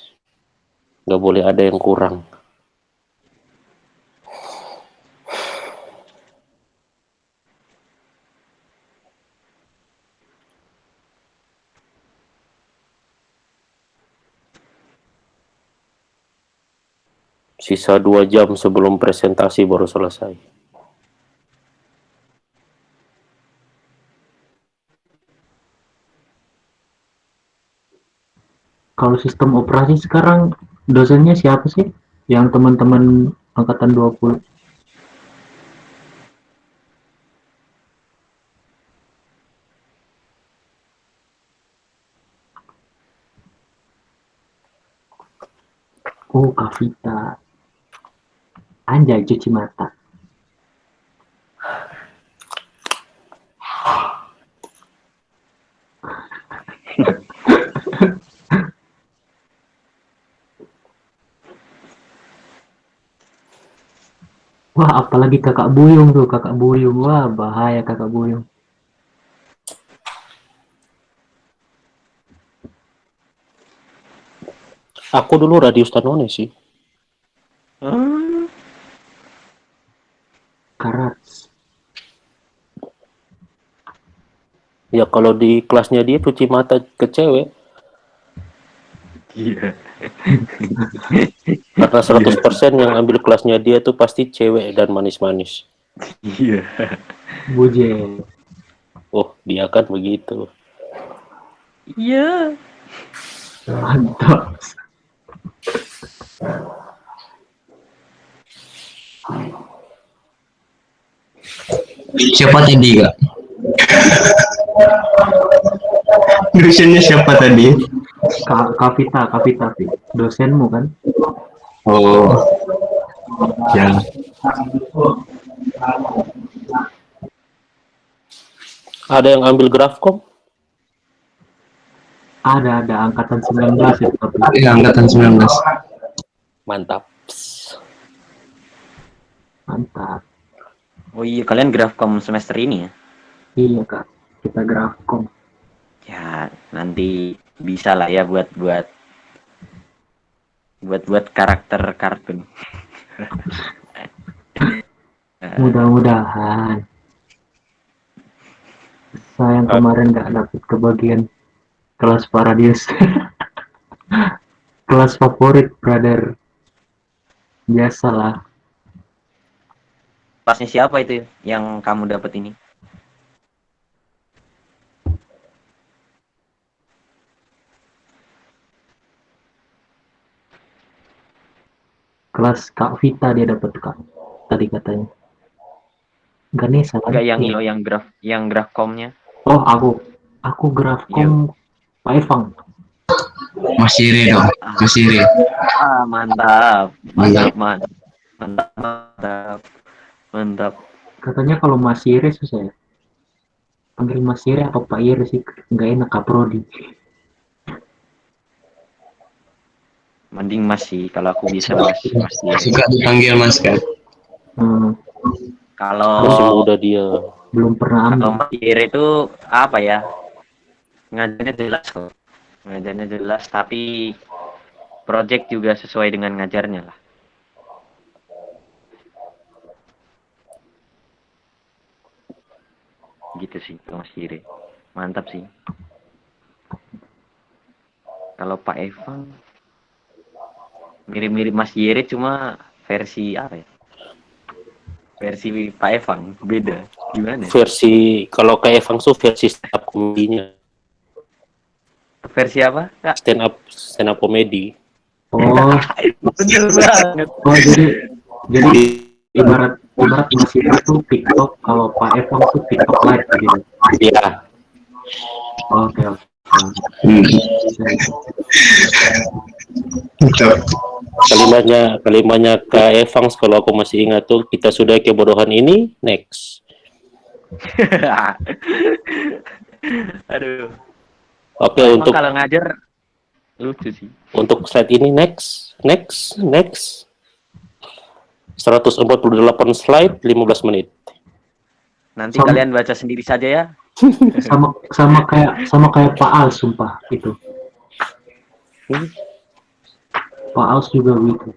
Nggak boleh ada yang kurang. Sisa 2 jam sebelum presentasi baru selesai. Kalau sistem operasi sekarang dosennya siapa sih? Yang teman-teman angkatan 20. Oh, Kak Vita. Anjay, cuci mata. Wah, apalagi kakak Buyung tuh, kakak Buyung. Wah, bahaya kakak Buyung. Aku dulu Radius Tanone sih. Karats. Ya kalau di kelasnya dia cuci mata ke cewek. Iya. Karena 100% yang ambil kelasnya dia tuh pasti cewek dan manis-manis. Iya. Buje. Oh, dia kan begitu. Iya. Mantap. Siapa tadi kak? Dosennya siapa tadi? Kak Vita, Pi. Dosenmu kan? Oh, ya. Ada yang ambil Grafcom? Ada angkatan 19 itu tapi. Iya, angkatan 19. Mantap. Mantap. Oh iya, kalian Grafcom semester ini ya? Iya kak, kita grafkom. Ya, nanti bisa lah ya buat karakter kartun. Mudah-mudahan. Sayang kemarin nggak dapet kebagian kelas Paradius. Kelas favorit, brother. Biasalah. Kelasnya siapa itu yang kamu dapat ini? Kelas Kak Vita dia dapat kak. Tadi katanya. Ganesha kan? Enggak yang Iya. yang Grafcomnya. Oh, aku grafkom Pak Evang. Mas Ire dong, Mas Ire. Ah, mantap. Mantap. Katanya kalau Mas Ire susah ya. Panggil Mas Ire atau Pak Ire sih nggak enak Kak Prodi. Mending Mas sih kalau aku bisa Mas. Suka dipanggil Mas kan? Kalau Masih muda dia. Belum pernah kalau ambil. Mas Ire itu apa ya? Ngajarnya jelas kok. Ngajarnya jelas tapi project juga sesuai dengan ngajarnya lah. Gitu sih Mas Ire. Mantap sih. Kalau Pak Evan mirip-mirip Mas Ire cuma versi apa ya? Versi Pak Evan beda. Gimana? Versi kalau kayak Evang tuh versi stand up komedinya. Versi apa? Kak? Stand up komedi. Oh, Betul banget. oh jadi ibarat ibarat Mas Ira tuh TikTok, kalau Pak Evan tuh TikTok Live gitu. Iya. Oke, oke. Hmm. Bisa, bisa. Gitu. Kalimatnya Kak Evans kalau aku masih ingat tuh, kita sudah kebodohan ini, next. Aduh. Oke, Pak emang untuk kalau ngajar lucu sih. slide ini next. 148 slide, 15 menit. Nanti Sama, kalian baca sendiri saja ya. sama kayak Pak Al, sumpah itu. Pak Al juga gitu.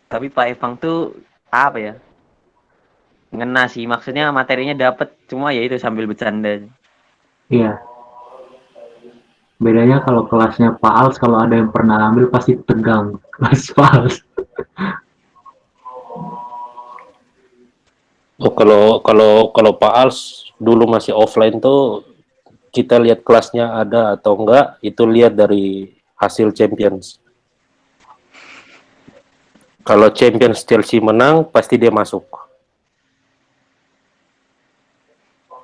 Tapi Pak Evang tuh apa ya? Ngena sih, maksudnya materinya dapet, cuma ya itu sambil bercanda. Iya. Bedanya kalau kelasnya Pak Al, kalau ada yang pernah ambil pasti tegang. Kelas Pak Al. Oh, kalau Pak Als dulu masih offline tuh, kita lihat kelasnya ada atau enggak itu lihat dari hasil Champions. Kalau Champions Chelsea menang, pasti dia masuk.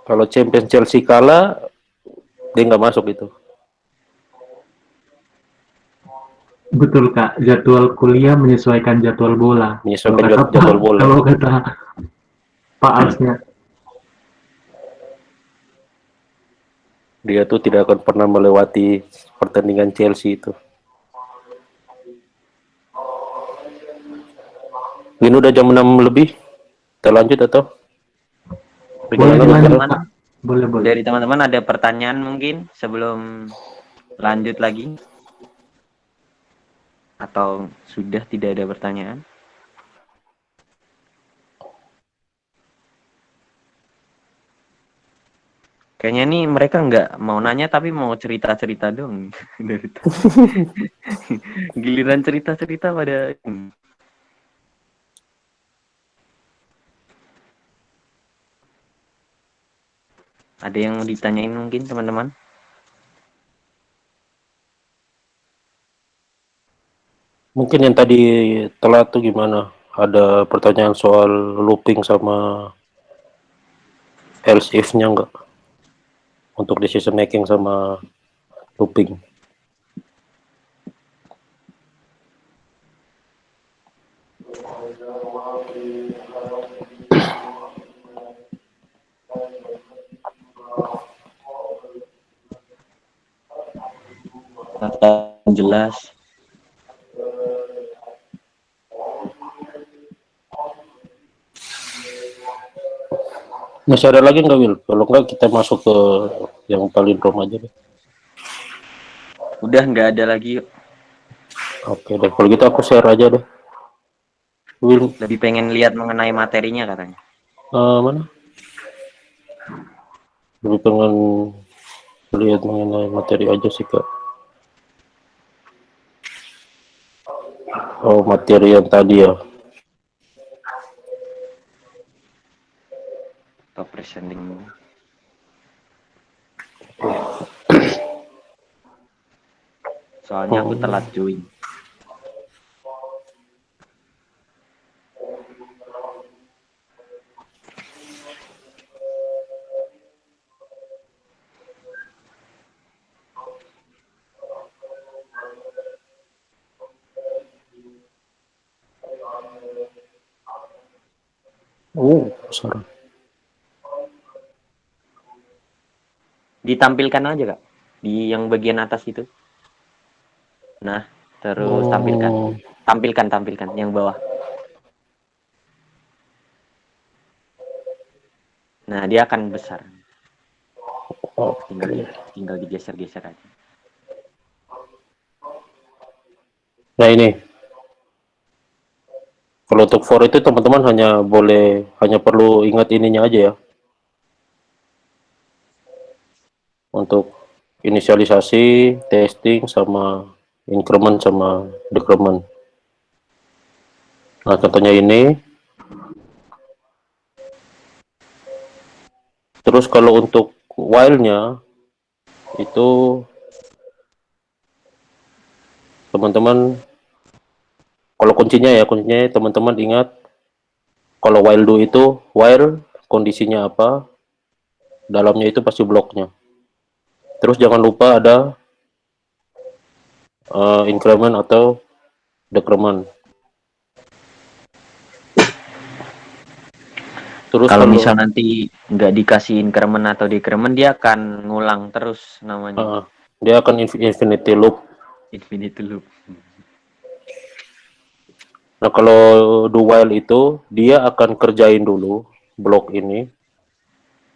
Kalau Champions Chelsea kalah, dia nggak masuk itu. Betul Kak, jadwal kuliah menyesuaikan jadwal bola. Kalau Menyesuaikan kata Pak, jadwal bola. kalau kata Pak Alsnya. Dia tuh tidak akan pernah melewati pertandingan Chelsea itu. Ini udah jam 6 lebih. Kita lanjut atau? Boleh Perjalanan udah dilanjut jalan. Kak, boleh boleh. Dari teman-teman ada pertanyaan mungkin sebelum lanjut lagi? Atau sudah tidak ada pertanyaan? Kayaknya nih mereka nggak mau nanya tapi mau cerita-cerita dong. Dari tadi. Giliran cerita-cerita pada ada yang mau ditanyain mungkin teman-teman? Mungkin yang tadi telat tuh gimana? Ada pertanyaan soal looping sama else if-nya enggak? Untuk decision making sama looping. Kata jelas. Masih ada lagi nggak, Will? Kalau nggak kita masuk ke yang paling rom aja deh. Udah nggak ada lagi yuk. Oke deh, kalau gitu aku share aja deh. Will, Lebih pengen lihat mengenai materinya katanya. mana? Lebih pengen lihat mengenai materi aja sih, Kak. Oh, materi yang tadi ya. Top presenting. Soalnya aku telat join. Oh, sorry. Ditampilkan aja kak di yang bagian atas itu. Nah, terus Oh, tampilkan yang bawah. Nah, dia akan besar. oke. Tinggal digeser-geser aja. Nah ini, kalau untuk for itu teman-teman hanya perlu ingat ininya aja ya. Untuk inisialisasi, testing, sama increment sama decrement. Nah, contohnya ini. Terus kalau untuk while-nya itu teman-teman, kalau kuncinya teman-teman ingat, kalau while do itu while kondisinya apa, dalamnya itu pasti bloknya. Terus jangan lupa ada increment atau decrement. Terus Kalau misal nanti nggak dikasih increment atau decrement, dia akan ngulang terus namanya. dia akan infinity loop. Infinity loop. Nah, kalau do while itu dia akan kerjain dulu blok ini,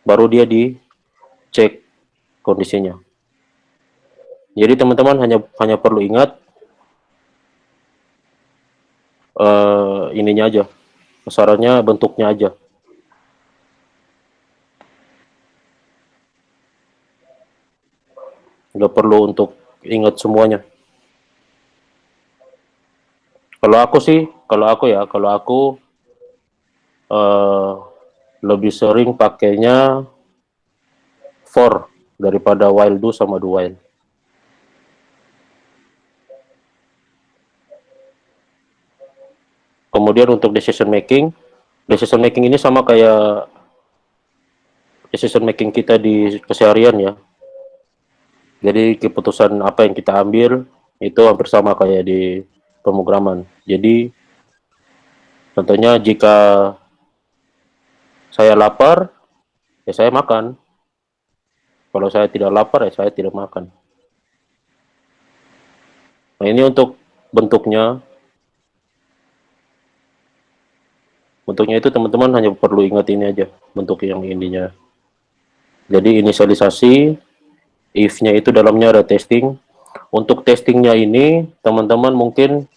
baru dia dicek kondisinya. Jadi teman-teman hanya perlu ingat ininya aja, besarannya, bentuknya aja. Nggak perlu untuk ingat semuanya. Kalau aku lebih sering pakainya for daripada while do sama do while. Kemudian untuk decision making ini sama kayak decision making kita di keseharian ya. Jadi keputusan apa yang kita ambil itu hampir sama kayak di pemrograman. Jadi contohnya jika saya lapar, ya saya makan. Kalau saya tidak lapar, ya saya tidak makan. Nah, ini untuk bentuknya. Bentuknya itu teman-teman hanya perlu ingat ini aja, bentuk yang ininya. Jadi inisialisasi, if-nya itu dalamnya ada testing. Untuk testingnya ini, teman-teman mungkin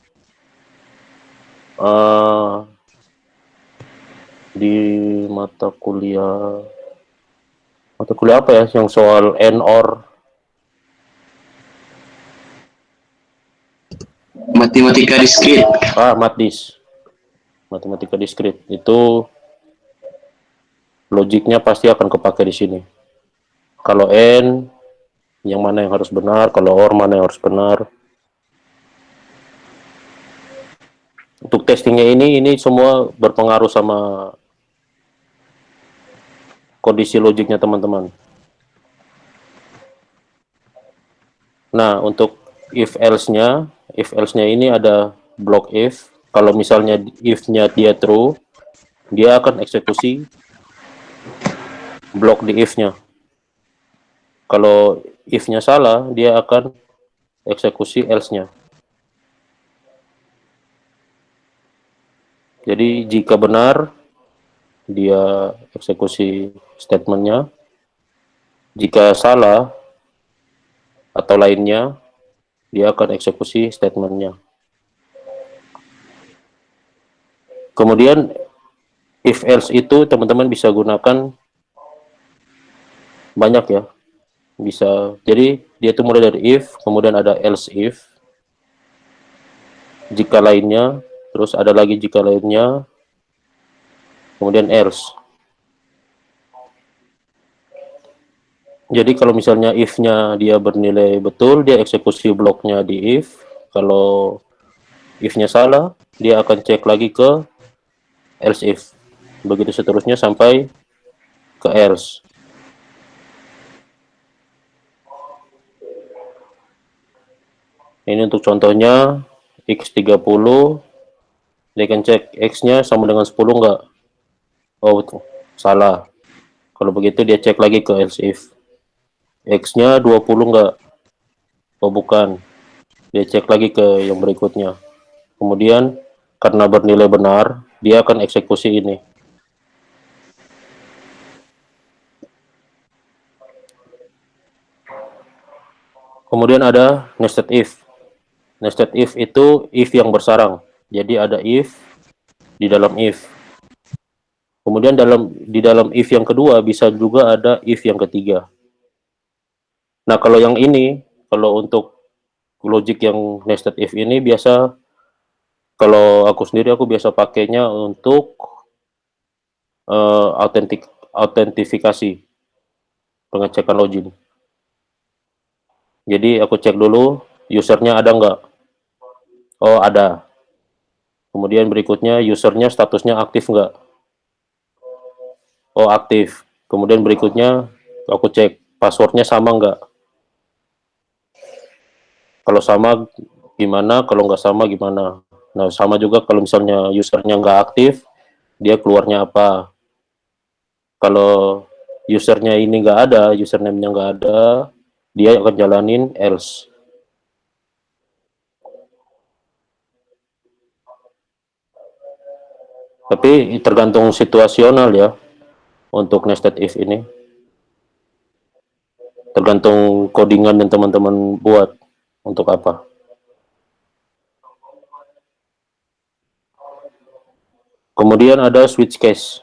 di mata kuliah apa ya, yang soal and or Matematika diskrit. matdis, matematika diskrit itu logiknya pasti akan kepake di sini. Kalau and, yang mana yang harus benar, kalau or mana yang harus benar. Untuk testingnya ini semua berpengaruh sama kondisi logiknya teman-teman. Nah, untuk if else-nya ini ada block if. Kalau misalnya if-nya dia true, dia akan eksekusi blok di if-nya. Kalau if-nya salah, dia akan eksekusi else-nya. Jadi jika benar, dia eksekusi statement-nya. Jika salah atau lainnya, dia akan eksekusi statement-nya. Kemudian if else itu teman-teman bisa gunakan banyak ya. Bisa. Jadi dia itu mulai dari if, kemudian ada else if, jika lainnya, terus ada lagi jika lainnya, kemudian else. Jadi kalau misalnya if-nya dia bernilai betul, dia eksekusi bloknya di if. Kalau if-nya salah, dia akan cek lagi ke else if. Begitu seterusnya sampai ke else. Ini untuk contohnya, x30, dia akan cek x-nya sama dengan 10 enggak? Oh, betul. Salah. Kalau begitu dia cek lagi ke else if. X-nya 20 enggak? Oh, bukan. Dia cek lagi ke yang berikutnya. Kemudian, karena bernilai benar, dia akan eksekusi ini. Kemudian ada nested if. Nested if itu if yang bersarang. Jadi ada if di dalam if. Kemudian di dalam if yang kedua bisa juga ada if yang ketiga. Nah, kalau yang ini, kalau untuk logic yang nested if ini biasa, kalau aku sendiri aku biasa pakainya untuk autentifikasi, pengecekan login. Jadi aku cek dulu usernya ada nggak. Oh, ada. Kemudian berikutnya usernya statusnya aktif nggak? Oh, aktif. Kemudian berikutnya aku cek passwordnya sama nggak? Kalau sama gimana? Kalau nggak sama gimana? Nah, sama juga kalau misalnya usernya nggak aktif, dia keluarnya apa? Kalau usernya ini nggak ada, username-nya nggak ada, dia akan jalanin else. Tapi tergantung situasional ya untuk nested if ini. Tergantung codingan yang teman-teman buat untuk apa. Kemudian ada switch case.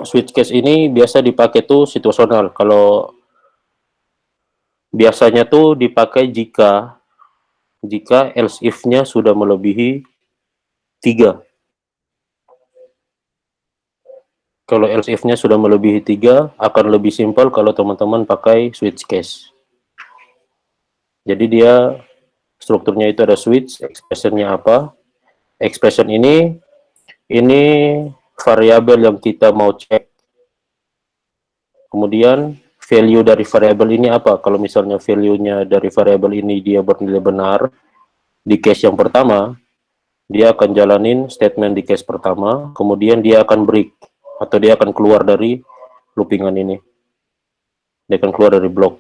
Switch case ini biasa dipakai tuh situasional. Kalau biasanya tuh dipakai jika else if-nya sudah melebihi 3. Kalau else if-nya sudah melebihi 3, akan lebih simpel kalau teman-teman pakai switch case. Jadi dia strukturnya itu ada switch, expression-nya apa? Expression ini variabel yang kita mau cek. Kemudian value dari variabel ini apa? Kalau misalnya value-nya dari variabel ini dia bernilai benar, di case yang pertama, dia akan jalanin statement di case pertama, kemudian dia akan break, atau dia akan keluar dari loopingan ini. Dia akan keluar dari blok.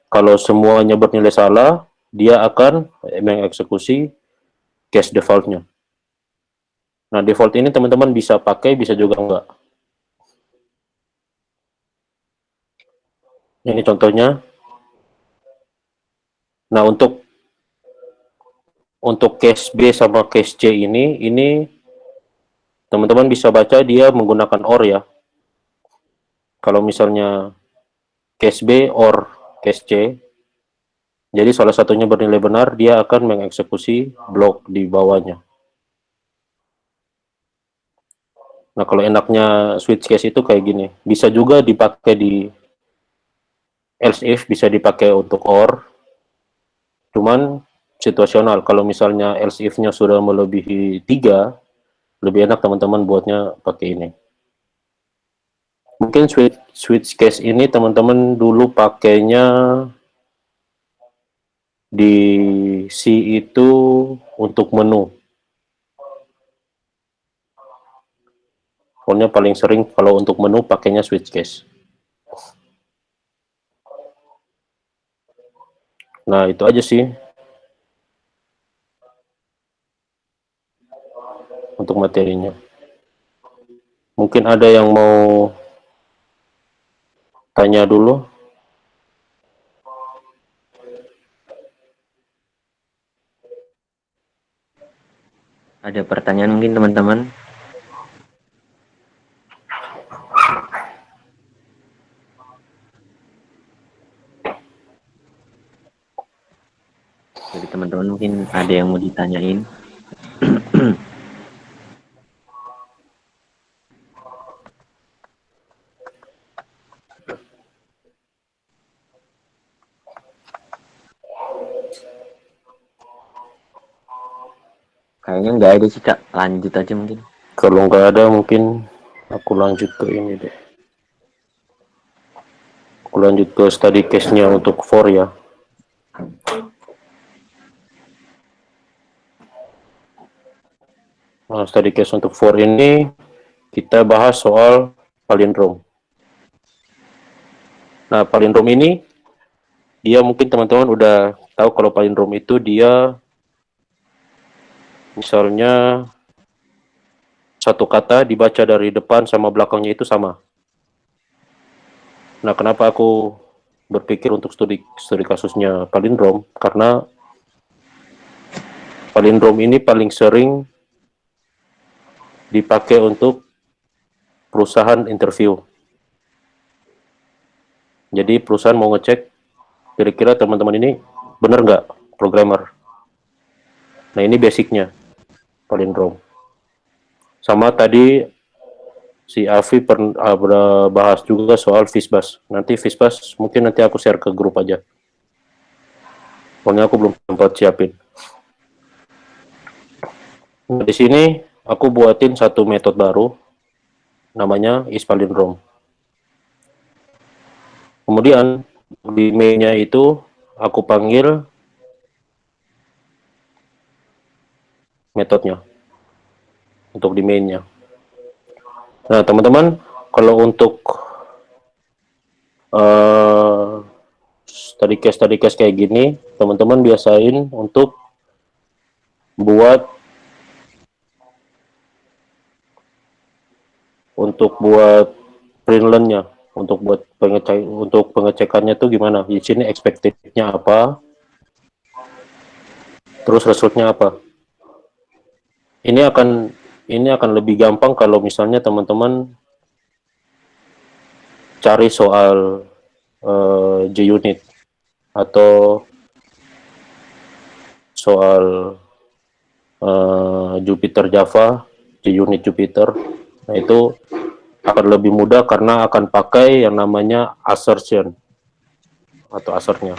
Kalau semuanya bernilai salah, dia akan mengeksekusi case default-nya. Nah, default ini teman-teman bisa pakai, bisa juga enggak. Ini contohnya. Nah, untuk case B sama case C ini teman-teman bisa baca dia menggunakan OR ya. Kalau misalnya case B or case C, jadi salah satunya bernilai benar, dia akan mengeksekusi blok di bawahnya. Nah, kalau enaknya switch case itu kayak gini. Bisa juga dipakai di else if, bisa dipakai untuk OR. Cuman situasional. Kalau misalnya else if-nya sudah melebihi 3, lebih enak teman-teman buatnya pakai ini. Mungkin switch case ini teman-teman dulu pakainya di C itu untuk menu. Pokoknya paling sering kalau untuk menu pakainya switch case. Nah, itu aja sih untuk materinya. Mungkin ada yang mau tanya dulu? Ada pertanyaan mungkin teman-teman? Jadi teman-teman mungkin ada yang mau ditanyain. Kayaknya nggak ada sih Kak, lanjut aja mungkin. Kalau nggak ada mungkin aku lanjut ke ini deh. Aku lanjut ke study case-nya untuk for ya. Nah, study case untuk for ini kita bahas soal palindrome. Nah, palindrome ini dia mungkin teman-teman udah tahu kalau palindrome itu dia misalnya satu kata dibaca dari depan sama belakangnya itu sama. Nah, kenapa aku berpikir untuk studi kasusnya palindrome? Karena palindrome ini paling sering dipakai untuk perusahaan interview. Jadi perusahaan mau ngecek kira-kira teman-teman ini benar nggak programmer. Nah, ini basicnya palindrome. Sama tadi si Afi pernah bahas juga soal Fishbus. Nanti Fishbus mungkin nanti aku share ke grup aja. Soalnya aku belum sempat siapin. Nah, di sini aku buatin satu metode baru, namanya isPalindrome. Kemudian di mainnya itu aku panggil metodenya untuk di mainnya. Nah, teman-teman, kalau untuk study case kayak gini, teman-teman biasain untuk buat printline-nya, untuk pengecekannya tuh gimana. Di sini expected-nya apa, terus result-nya apa. Ini akan lebih gampang kalau misalnya teman-teman cari soal JUnit atau soal Jupyter Java, JUnit Jupyter. Nah, itu akan lebih mudah karena akan pakai yang namanya assertion atau assertnya.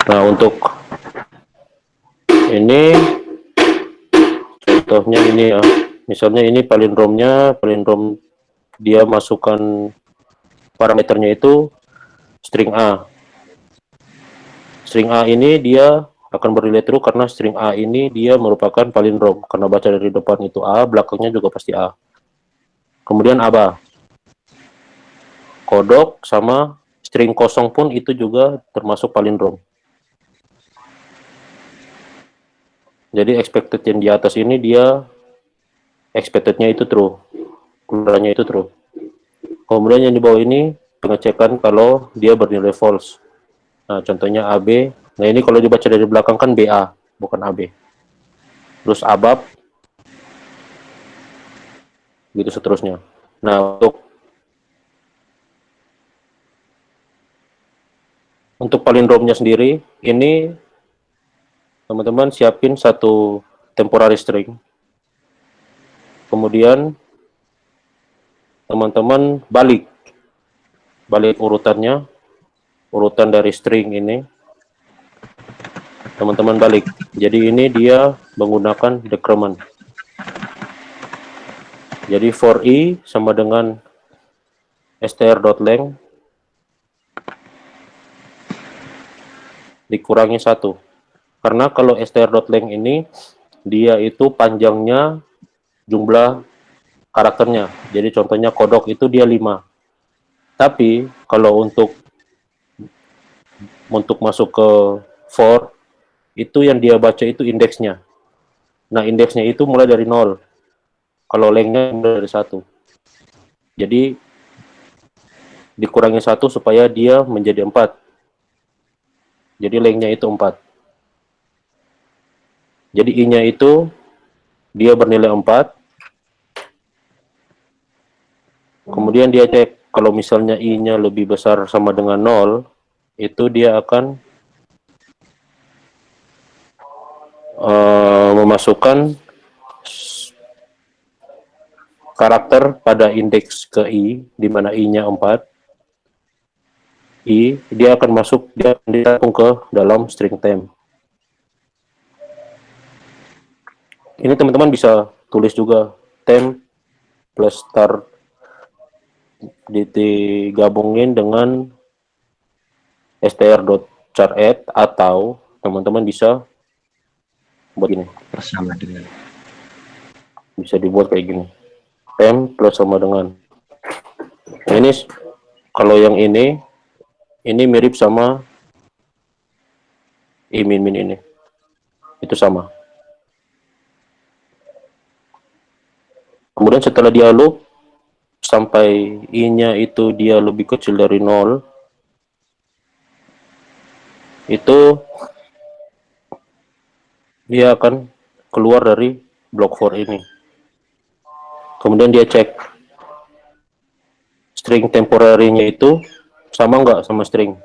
Nah, untuk ini contohnya ini ya, misalnya ini palindrome dia masukkan parameternya itu string A. String A ini dia akan bernilai true karena string A ini dia merupakan palindrome, karena baca dari depan itu A, belakangnya juga pasti A. Kemudian ABA, kodok sama string kosong pun itu juga termasuk palindrome. Jadi expected yang di atas ini dia expected-nya itu true, keluarannya itu true. Kemudian yang di bawah ini pengecekan kalau dia bernilai false. Nah, contohnya AB. Nah, ini kalau dibaca dari belakang kan BA, bukan AB. Terus ABAP, gitu seterusnya. Nah, untuk palindrome-nya sendiri, ini teman-teman siapin satu temporary string. Kemudian teman-teman balik urutannya, urutan dari string ini. Teman-teman balik. Jadi ini dia menggunakan decrement. Jadi for i sama dengan str.length dikurangi 1. Karena kalau str.length ini dia itu panjangnya jumlah karakternya. Jadi contohnya kodok itu dia 5. Tapi kalau untuk masuk ke for itu yang dia baca itu indeksnya. Nah, indeksnya itu mulai dari 0. Kalau lengthnya mulai dari 1. Jadi dikurangi 1 supaya dia menjadi 4. Jadi lengthnya itu 4. Jadi i-nya itu dia bernilai 4. Kemudian dia cek kalau misalnya i-nya lebih besar sama dengan 0, itu dia akan memasukkan karakter pada indeks ke i, di mana i-nya 4. Dia akan masuk, dia akan ditampung ke dalam string temp. Ini teman-teman bisa tulis juga temp plus start digabungin dengan str.charadd, atau teman-teman bisa buat ini. Bersama dengan. Bisa dibuat kayak gini. Temp plus sama dengan. Nah, ini kalau yang ini mirip sama i-min ini. Itu sama. Kemudian setelah dia loop sampai i-nya itu dia lebih kecil dari 0, itu dia akan keluar dari blok for ini. Kemudian dia cek string temporary-nya itu sama nggak sama string.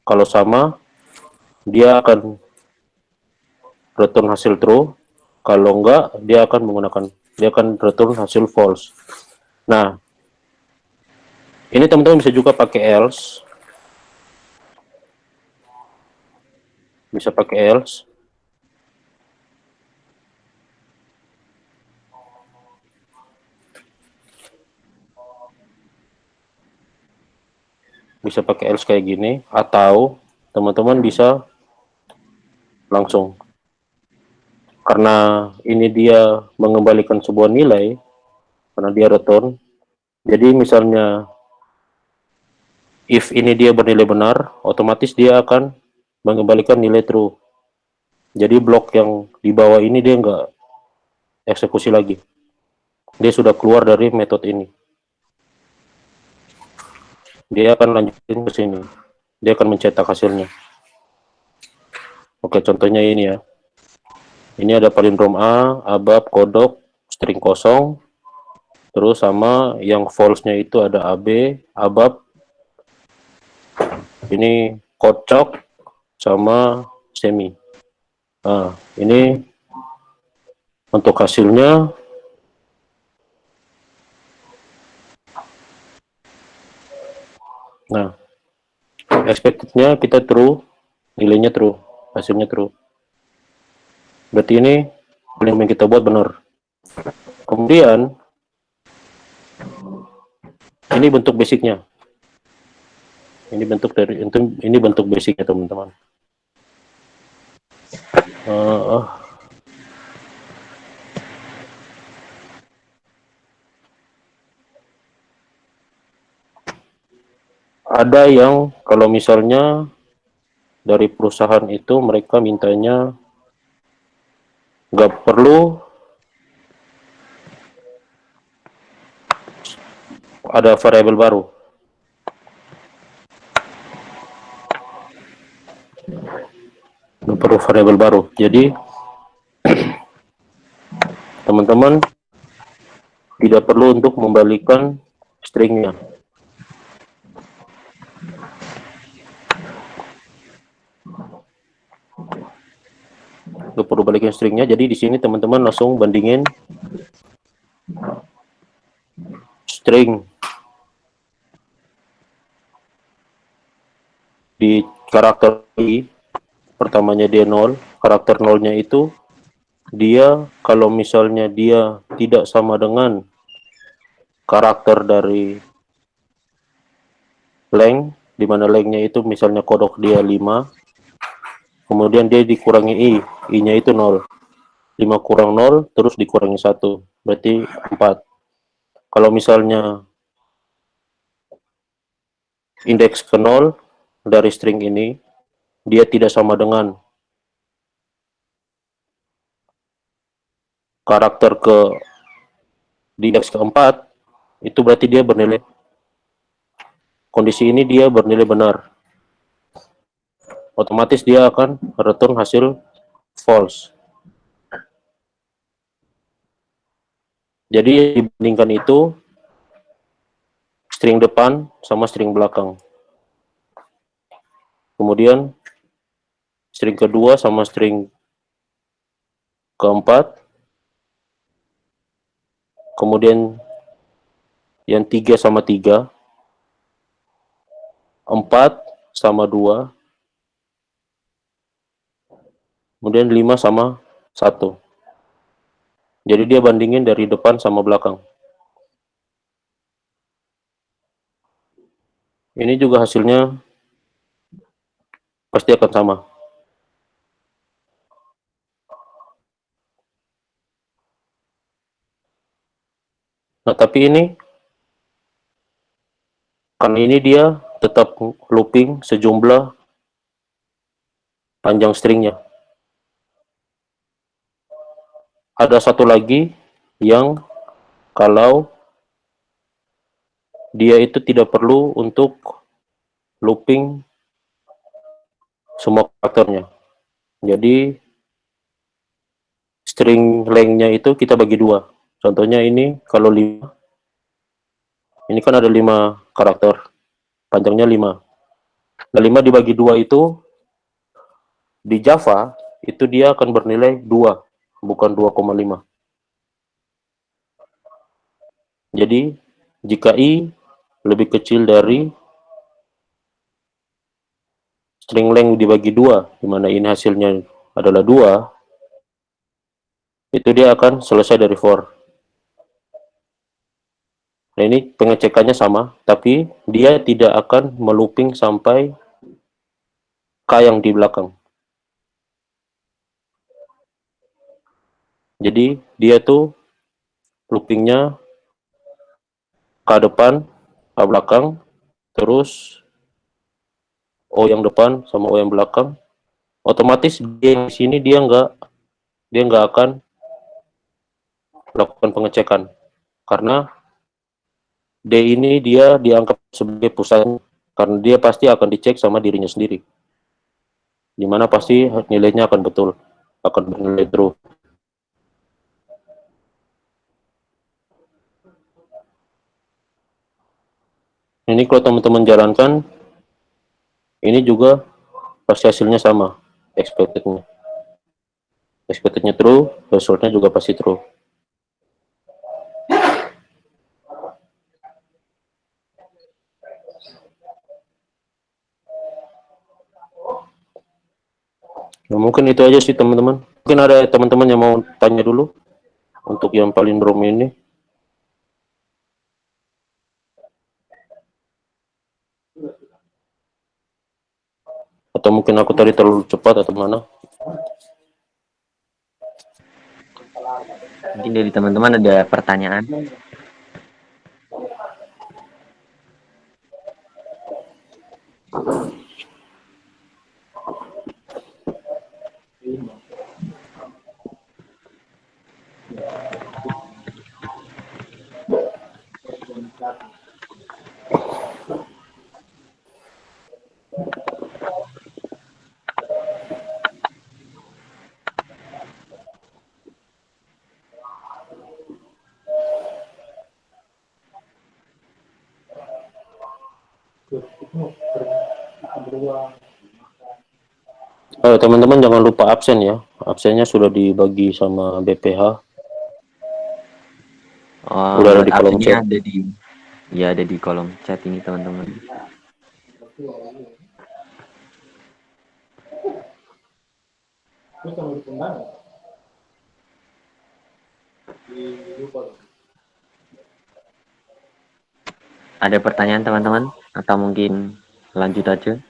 Kalau sama, dia akan return hasil true. Kalau enggak, dia akan return hasil false. Nah, Ini teman-teman bisa juga pakai else. Bisa pakai else. Bisa pakai else kayak gini, atau teman-teman bisa langsung. Karena ini dia mengembalikan sebuah nilai, karena dia return. Jadi misalnya if ini dia bernilai benar, otomatis dia akan mengembalikan nilai true. Jadi blok yang di bawah ini dia nggak eksekusi lagi. Dia sudah keluar dari metode ini. Dia akan lanjutin ke sini. Dia akan mencetak hasilnya. Oke, contohnya ini ya. Ini ada palindrom A, ABAP, kodok, string kosong. Terus sama yang false-nya itu ada AB, ABAP. Ini kocok sama semi. Nah, ini untuk hasilnya. Nah, expected-nya kita true, nilainya true, hasilnya true. Berarti ini yang kita buat benar. Kemudian ini bentuk basicnya. Ini bentuk dari ini bentuk basicnya teman-teman. Ada yang kalau misalnya dari perusahaan itu mereka mintanya nggak perlu ada variabel baru. Nggak perlu variabel baru. Jadi teman-teman tidak perlu untuk membalikan stringnya. Nggak perlu balikin stringnya. Jadi di sini teman-teman langsung bandingin string di karakter I, pertamanya dia 0, karakter 0-nya itu dia kalau misalnya dia tidak sama dengan karakter dari length, di mana length-nya itu misalnya kodok dia 5, kemudian dia dikurangi I-nya itu 0. 5 kurang 0, terus dikurangi 1, berarti 4. Kalau misalnya indeks ke 0 dari string ini, dia tidak sama dengan karakter di indeks keempat, itu berarti dia bernilai, kondisi ini dia bernilai benar. Otomatis dia akan return hasil false. Jadi dibandingkan itu string depan sama string belakang. Kemudian string kedua sama string keempat. Kemudian yang 3 sama 3. 4 sama 2. Kemudian 5 sama 1. Jadi dia bandingin dari depan sama belakang. Ini juga hasilnya pasti akan sama. Nah, tapi ini karena ini dia tetap looping sejumlah panjang stringnya. Ada satu lagi yang kalau dia itu tidak perlu untuk looping semua karakternya. Jadi string length-nya itu kita bagi dua. Contohnya ini kalau 5, ini kan ada 5 karakter, panjangnya 5. Nah, 5 dibagi 2 itu di Java itu dia akan bernilai 2, bukan 2,5. Jadi jika I lebih kecil dari string length dibagi 2, di mana ini hasilnya adalah 2, itu dia akan selesai dari for. Nah, ini pengecekannya sama, tapi dia tidak akan melooping sampai K yang di belakang. Jadi dia tuh loopingnya K depan, K belakang, terus O yang depan sama O yang belakang. Otomatis di sini dia nggak akan melakukan pengecekan, karena D ini dia dianggap sebagai pusat, karena dia pasti akan dicek sama dirinya sendiri, dimana pasti nilainya akan betul, akan bernilai true. Ini kalau teman-teman jalankan, ini juga pasti hasilnya sama, expectednya true, resultnya juga pasti true. Nah, mungkin itu aja sih teman-teman. Mungkin ada teman-teman yang mau tanya dulu untuk yang paling palindrom ini, atau mungkin aku tadi terlalu cepat atau mana? Mungkin dari teman-teman ada pertanyaan. Teman-teman jangan lupa absen ya. Absennya sudah dibagi sama BPH. Udah ada Buat di kolom absennya chat. ada di kolom chat ini teman-teman. Ada pertanyaan teman-teman? Atau mungkin lanjut aja?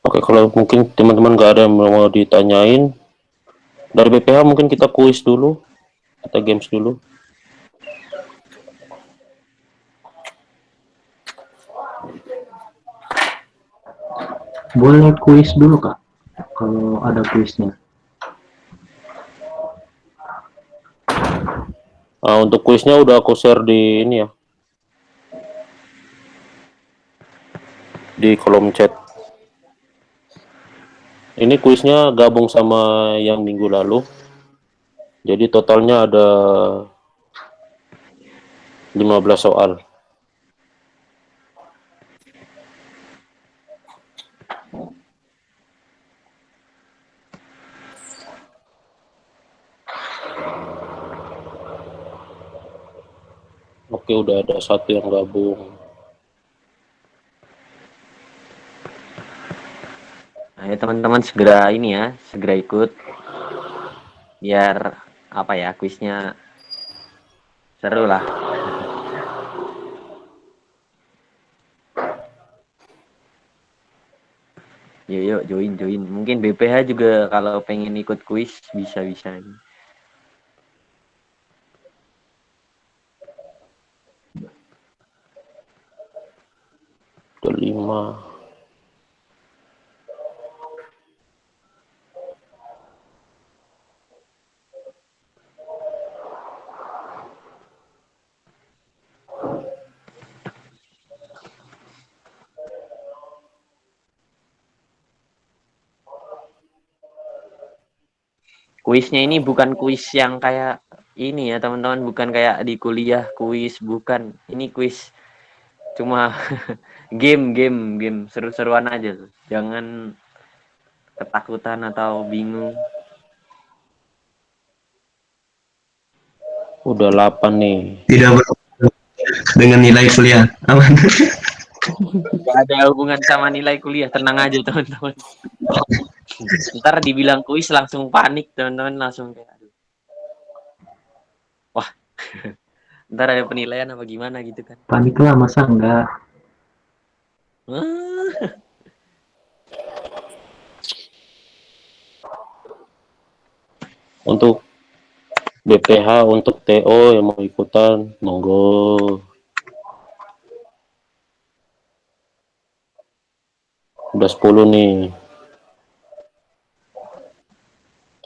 Oke, kalau mungkin teman-teman nggak ada yang mau ditanyain, dari BPH mungkin kita kuis dulu, kita games dulu. Boleh kuis dulu Kak, kalau ada kuisnya. Untuk kuisnya udah aku share di ini ya, di kolom chat. Ini kuisnya gabung sama yang minggu lalu. Jadi totalnya ada 15 soal. Oke, udah ada satu yang gabung. Ayo teman-teman segera ini ya, segera ikut. Biar apa ya, kuisnya seru lah. Yuk join. Mungkin BPH juga kalau pengen ikut kuis bisa-bisa. Udah 5. Kuisnya ini bukan kuis yang kayak ini ya teman-teman, bukan kayak di kuliah kuis, bukan. Ini kuis cuma game seru-seruan aja tuh. Jangan ketakutan atau bingung. Udah 8 nih. Tidak dengan nilai kuliah. Aman. Gak ada hubungan sama nilai kuliah, tenang aja teman-teman. Ntar dibilang kuis langsung panik teman-teman, langsung kayak aduh. Wah, ntar ada penilaian apa gimana gitu kan. Panik lah, masa enggak? Untuk BPH, untuk TO yang mau ikutan, monggo. Udah 10 nih.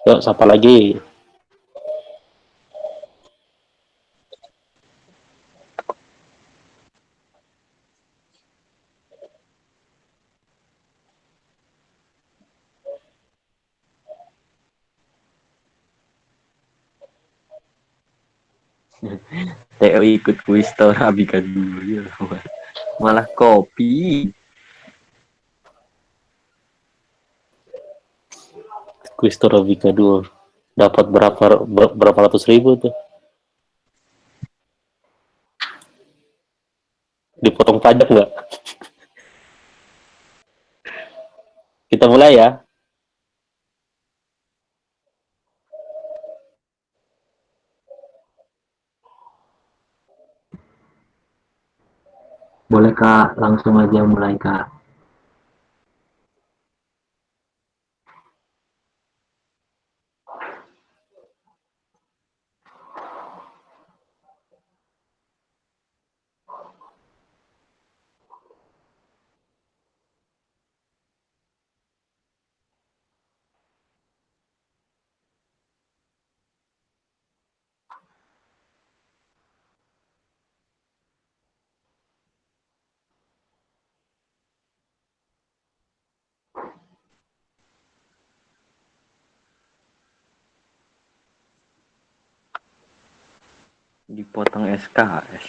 Yuk, siapa lagi? Teo ikut kuis Torabikan dulu ya. Malah kopi. Kuis Torabika 2. Dapat berapa ratus ribu tuh? Dipotong pajak nggak? Kita mulai ya. Boleh Kak, langsung aja mulai Kak. Dipotong SKS.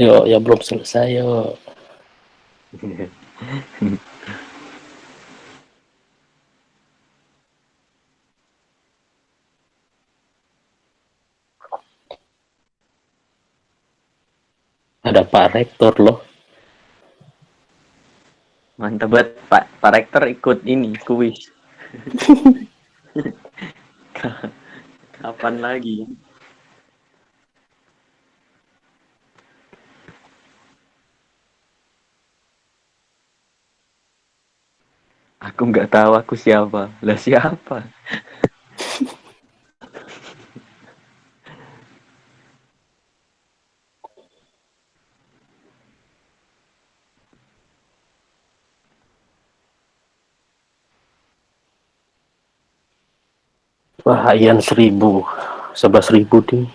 Yuk, ya belum selesai yuk. Ada Pak Rektor loh. Mantap banget Pak Rektor ikut ini kuis. Kapan lagi? Aku nggak tahu aku siapa. Lah siapa? Wah, Ian 1000. 11.000 ding.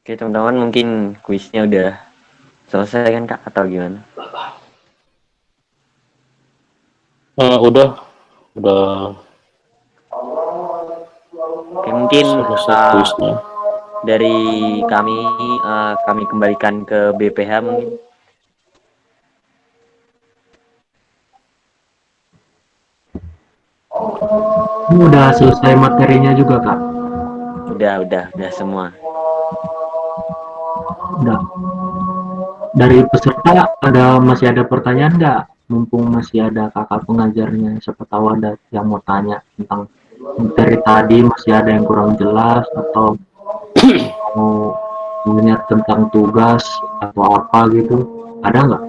Oke teman-teman, mungkin kuisnya udah selesai kan Kak atau gimana? Udah Oke, mungkin selesai kuisnya. dari kami kembalikan ke BPH mungkin. Ini udah selesai materinya juga, Kak? Udah semua. Udah. Dari peserta masih ada pertanyaan nggak? Mumpung masih ada kakak pengajarnya, siapa tahu ada yang mau tanya tentang materi tadi, masih ada yang kurang jelas atau mau nanya tentang tugas atau apa gitu, ada nggak?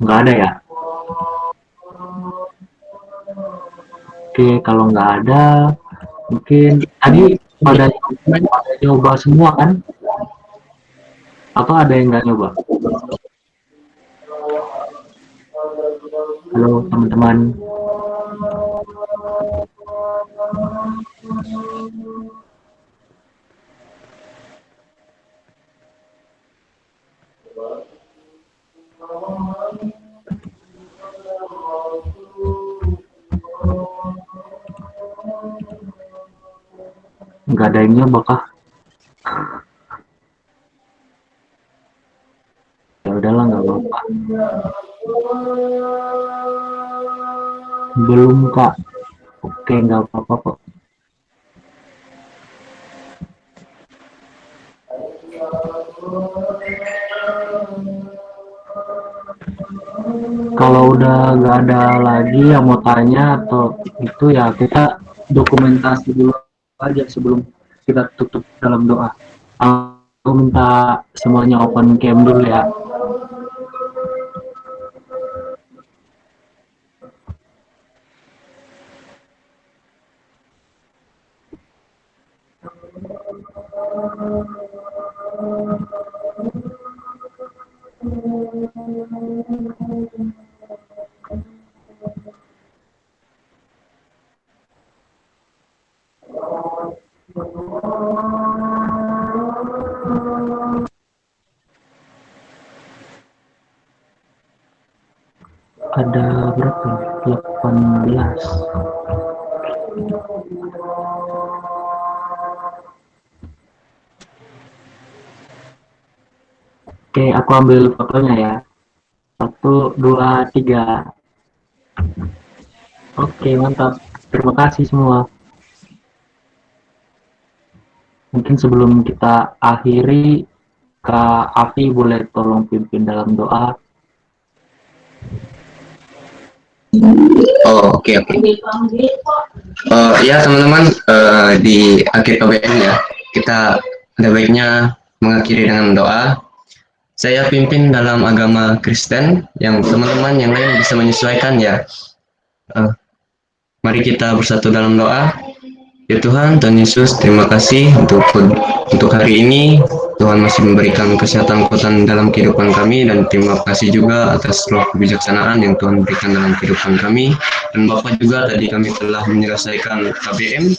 Nggak ada ya? Oke, kalau nggak ada, mungkin tadi pada nyoba semua kan? Atau ada yang nggak nyoba? Halo teman-teman. Nggak ada yang nyoba kah? Ya udahlah, nggak apa-apa. Belum kak. Oke, nggak apa-apa kok. Kalau udah nggak ada lagi yang mau tanya atau itu, ya kita dokumentasi dulu aja sebelum kita tutup dalam doa. Aku minta semuanya open cam dulu ya. Ada berapa? 18. Oke, aku ambil fotonya ya. 1, 2, 3. Oke, mantap. Terima kasih semua. Mungkin sebelum kita akhiri, Kak Afi boleh tolong pimpin dalam doa. Oh, oke. Ya teman-teman, di akhir KBM ya, kita ada baiknya mengakhiri dengan doa. Saya pimpin dalam agama Kristen, yang teman-teman yang lain bisa menyesuaikan ya. Eh, Mari kita bersatu dalam doa. Ya Tuhan, Tuhan Yesus, terima kasih untuk hari ini. Tuhan masih memberikan kesehatan kekuatan dalam kehidupan kami, dan terima kasih juga atas roh kebijaksanaan yang Tuhan berikan dalam kehidupan kami. Dan Bapak juga tadi kami telah menyelesaikan KBM.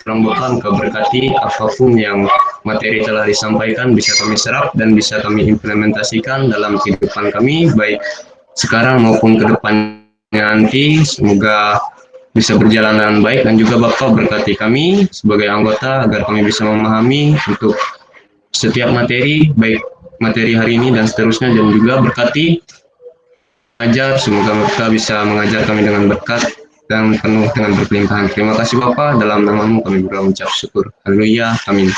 Tolong Bapak Engkau berkati apapun yang materi telah disampaikan bisa kami serap dan bisa kami implementasikan dalam kehidupan kami, baik sekarang maupun ke depannya nanti. Semoga bisa berjalan dengan baik, dan juga Bapak berkati kami sebagai anggota agar kami bisa memahami untuk setiap materi, baik materi hari ini dan seterusnya, dan juga berkati ajar, semoga mereka bisa mengajar kami dengan berkat dan penuh dengan berkelimpahan. Terima kasih Bapak, dalam namamu kami berucap syukur. Haleluya, amin.